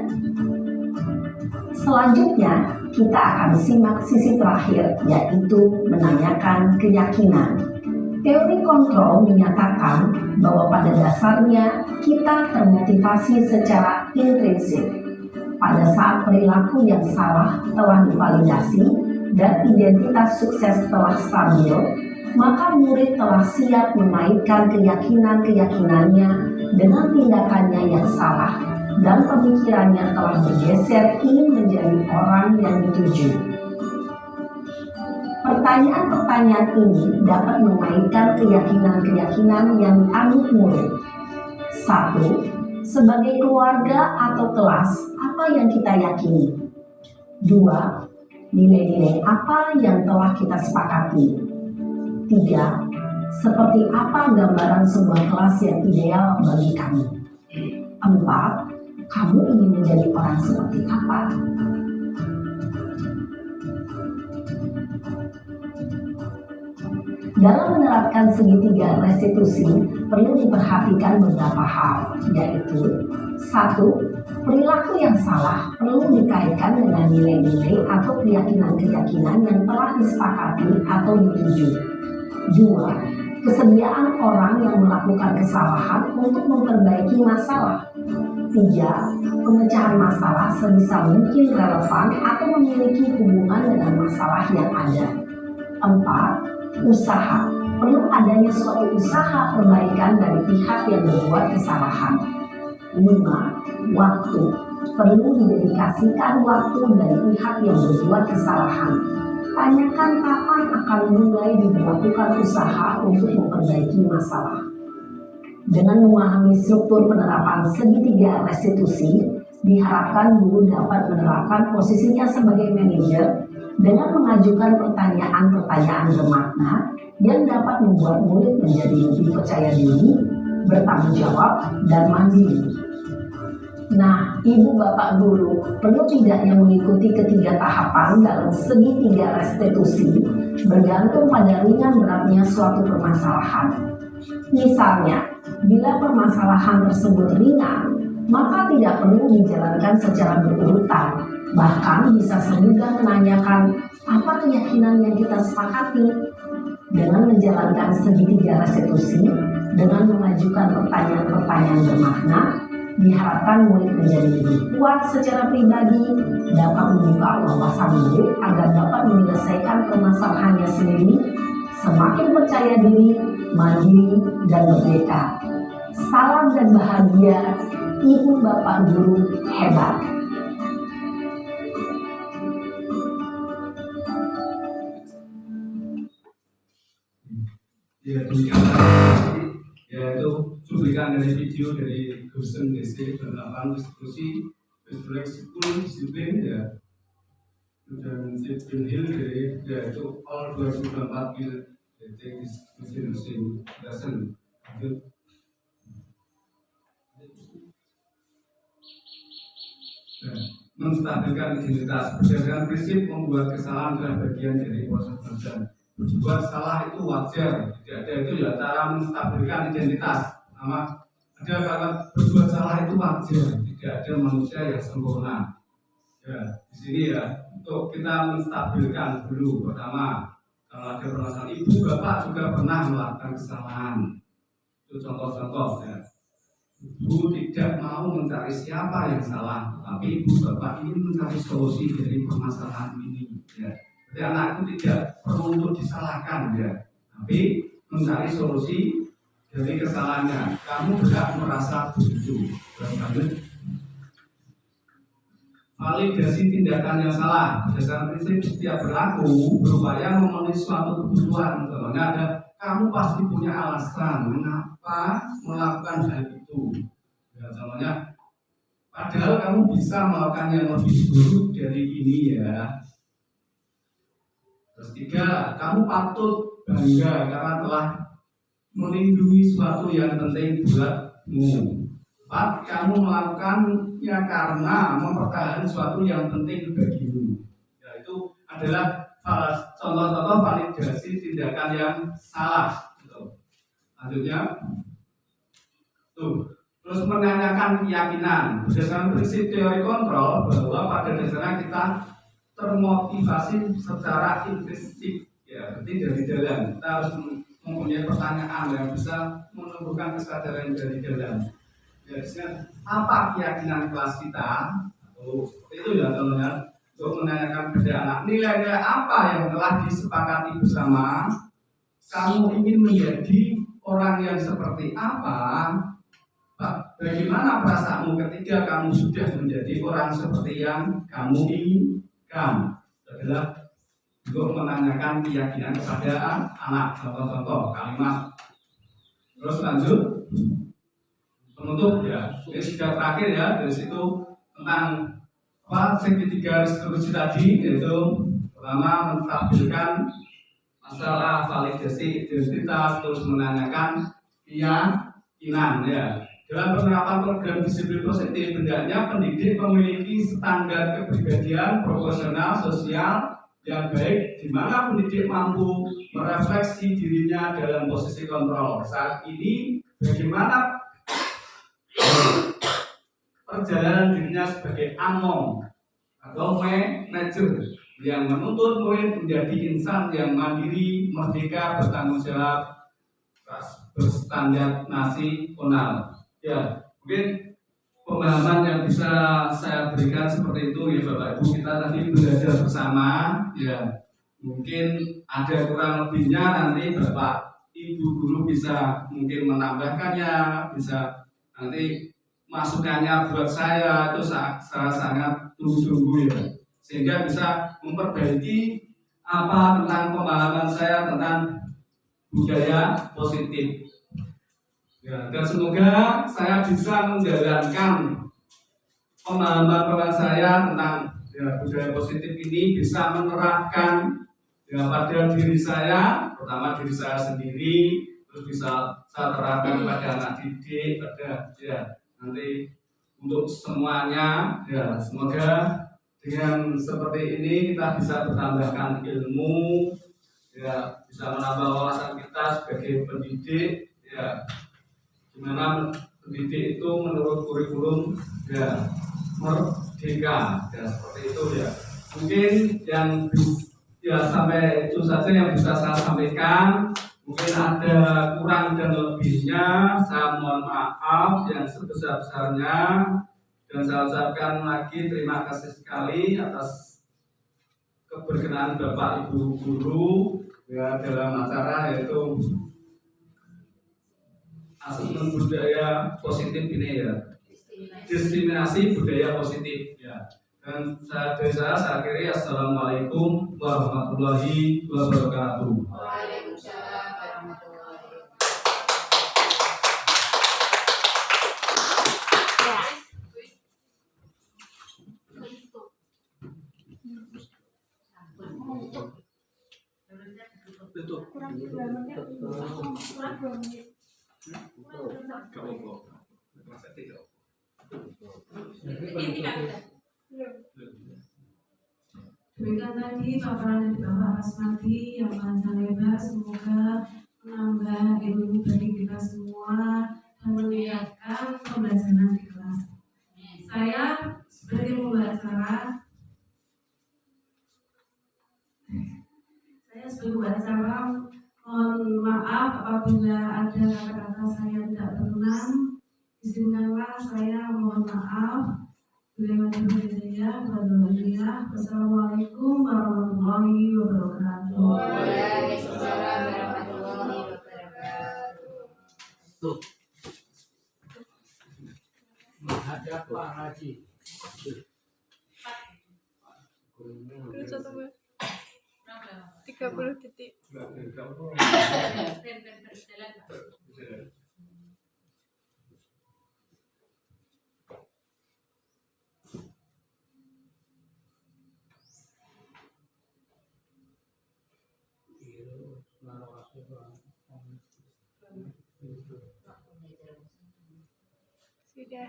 Selanjutnya, kita akan simak sisi terakhir, yaitu menanyakan keyakinan. Teori kontrol menyatakan bahwa pada dasarnya kita termotivasi secara intrinsik. Pada saat perilaku yang salah telah divalidasi dan identitas sukses telah stabil, maka murid telah siap mengaitkan keyakinan-keyakinannya dengan tindakannya yang salah dan pemikirannya telah bergeser ingin menjadi orang yang dituju. Pertanyaan-pertanyaan ini dapat mengaitkan keyakinan-keyakinan yang dianut murid. 1. Sebagai keluarga atau kelas, apa yang kita yakini? 2. Nilai-nilai apa yang telah kita sepakati? 3. Seperti apa gambaran sebuah kelas yang ideal bagi kamu? 4. Kamu ingin menjadi orang seperti apa? Dalam menerapkan segitiga restitusi, perlu diperhatikan beberapa hal, yaitu 1. Perilaku yang salah perlu dikaitkan dengan nilai-nilai atau keyakinan-keyakinan yang telah disepakati atau dituju. 2. Kesediaan orang yang melakukan kesalahan untuk memperbaiki masalah. 3. Pemecahan masalah sebisa mungkin relevan atau memiliki hubungan dengan masalah yang ada. 4. Usaha. Perlu adanya suatu usaha perbaikan dari pihak yang berbuat kesalahan. 5. Waktu. Perlu didedikasikan waktu dari pihak yang berbuat kesalahan. Tanyakan kapan akan mulai diberlakukan usaha untuk memperbaiki masalah. Dengan memahami struktur penerapan segitiga restitusi, diharapkan guru dapat menerapkan posisinya sebagai manajer dengan mengajukan pertanyaan-pertanyaan bermakna yang dapat membuat murid menjadi lebih percaya diri, bertanggung jawab, dan mandiri. Nah, Ibu Bapak Guru, perlu tidaknya mengikuti ketiga tahapan dalam segitiga restitusi bergantung pada ringan beratnya suatu permasalahan. Misalnya, bila permasalahan tersebut ringan, maka tidak perlu dijalankan secara berurutan. Bahkan bisa semudah menanyakan apa keyakinan yang kita sepakati. Dengan menjalankan segitiga restitusi, dengan mengajukan pertanyaan-pertanyaan bermakna, diharapkan murid menjadi lebih kuat secara pribadi, dapat membuka wawasan murid agar dapat menyelesaikan permasalahannya sendiri, semakin percaya diri, mandiri, dan merdeka. Salam dan bahagia, Ibu Bapak Guru hebat. Ya, yaitu cuplikan dari video dari Gusten DC penerapan restitusi ekskul disiplin ya, dan Civil Hill dari yaitu all 2024 Bill dari mesin lesson. Menstabilkan identitas berdasarkan prinsip membuat kesalahan adalah bagian dari proses belajar. Berbuat salah itu wajar, tidak ada itu ya cara menstabilkan identitas. Sama ada kata berbuat salah itu wajar, tidak ada manusia yang sempurna. Ya, di sini ya untuk kita menstabilkan dulu. Pertama, kalau ada permasalahan ibu bapak juga pernah melakukan kesalahan. Itu contoh-contoh ya. Ibu tidak mau mencari siapa yang salah, tapi ibu bapak ingin mencari solusi dari permasalahan ini. Ya. Jadi anak itu tidak perlu untuk disalahkan ya, tapi mencari solusi dari kesalahannya. Kamu berhak merasa begitu. Validasi tindakan yang salah berdasarkan prinsip setiap berlaku berupaya memenuhi suatu kebutuhan. Contohnya ada kamu pasti punya alasan mengapa melakukan hal itu. Ya, contohnya Padahal kamu bisa melakukan yang lebih buruk dari ini ya. Terus 3, kamu patut bangga karena telah melindungi sesuatu yang penting buatmu. 4, kamu melakukannya karena mempertahankan sesuatu yang penting bagimu. Ya, itu adalah contoh-contoh validasi tindakan yang salah. Lanjutnya, terus menanyakan keyakinan berdasarkan prinsip teori kontrol bahwa pada dasarnya kita termotivasi secara intrinsik, ya, berarti dari dalam kita harus mempunyai pertanyaan yang bisa menumbuhkan kesadaran dari dalam. Ya, apa keyakinan kelas kita? Seperti itu ya teman-teman. Untuk menanyakan pada anak nilai-nilai apa yang telah disepakati bersama. Kamu ingin menjadi orang yang seperti apa? Bagaimana perasaanmu ketika kamu sudah menjadi orang seperti yang kamu inginkan? Adalah untuk menanyakan keyakinan kepada anak. Contoh-contoh kalimat. Terus lanjut. Penutup ya. Ini sudah terakhir ya. Dari situ tentang segitiga restitusi tadi, yaitu pertama menstabilkan masalah validasi identitas, terus menanyakan keyakinan ya. Dalam penerapan program disiplin positif, hendaknya pendidik memiliki standar kepribadian proporsional sosial yang baik, di mana pendidik mampu merefleksi dirinya dalam posisi kontrol. Saat ini, bagaimana perjalanan dirinya sebagai among atau manager yang menuntut murid menjadi insan yang mandiri, merdeka, bertanggung jawab, berstandar nasional. Ya, mungkin pemahaman yang bisa saya berikan seperti itu ya Bapak Ibu. Kita tadi belajar bersama ya. Mungkin ada kurang lebihnya nanti Bapak Ibu guru bisa mungkin menambahkannya, bisa nanti masukannya buat saya itu sangat tunggu-tunggu ya. Sehingga bisa memperbaiki apa tentang pemahaman saya tentang budaya positif. Ya, dan semoga saya bisa menjalankan pemahaman saya tentang ya, budaya positif ini bisa menerapkan ya, pada diri saya, pertama diri saya sendiri, terus bisa saya terapkan pada anak didik, pada ya nanti untuk semuanya. Ya, semoga dengan seperti ini kita bisa bertambahkan ilmu, ya bisa menambah wawasan kita sebagai pendidik, ya. Dimana pendidik itu menurut kurikulum ya merdeka ya seperti itu ya. Mungkin yang ya sampai itu saja yang bisa saya sampaikan. Mungkin ada kurang dan lebihnya, saya mohon maaf yang sebesar-besarnya, dan saya ucapkan lagi terima kasih sekali atas keberkenaan Bapak Ibu guru ya dalam acara yaitu asesmen budaya positif ini ya, diskriminasi budaya positif ya. Dan dari saya akhiri, assalamualaikum warahmatullahi wabarakatuh. Waalaikumsalam warahmatullahi wabarakatuh. Kurang 2 menit. Demikian tadi paparan dari Bapak Asmadi yang panjang lebar, semoga menambah ilmu bagi kita semua dan meningkatkan pembelajaran di kelas. Saya sebagai pembawa acara, mohon maaf apabila ada kata-kata saya tidak berkenan. Izinkanlah saya mohon maaf. Wassalamualaikum warahmatullahi wabarakatuh. Waalaikumsalam warahmatullahi wabarakatuh. Menghadap Pak Haji. 30 detik. Sudah.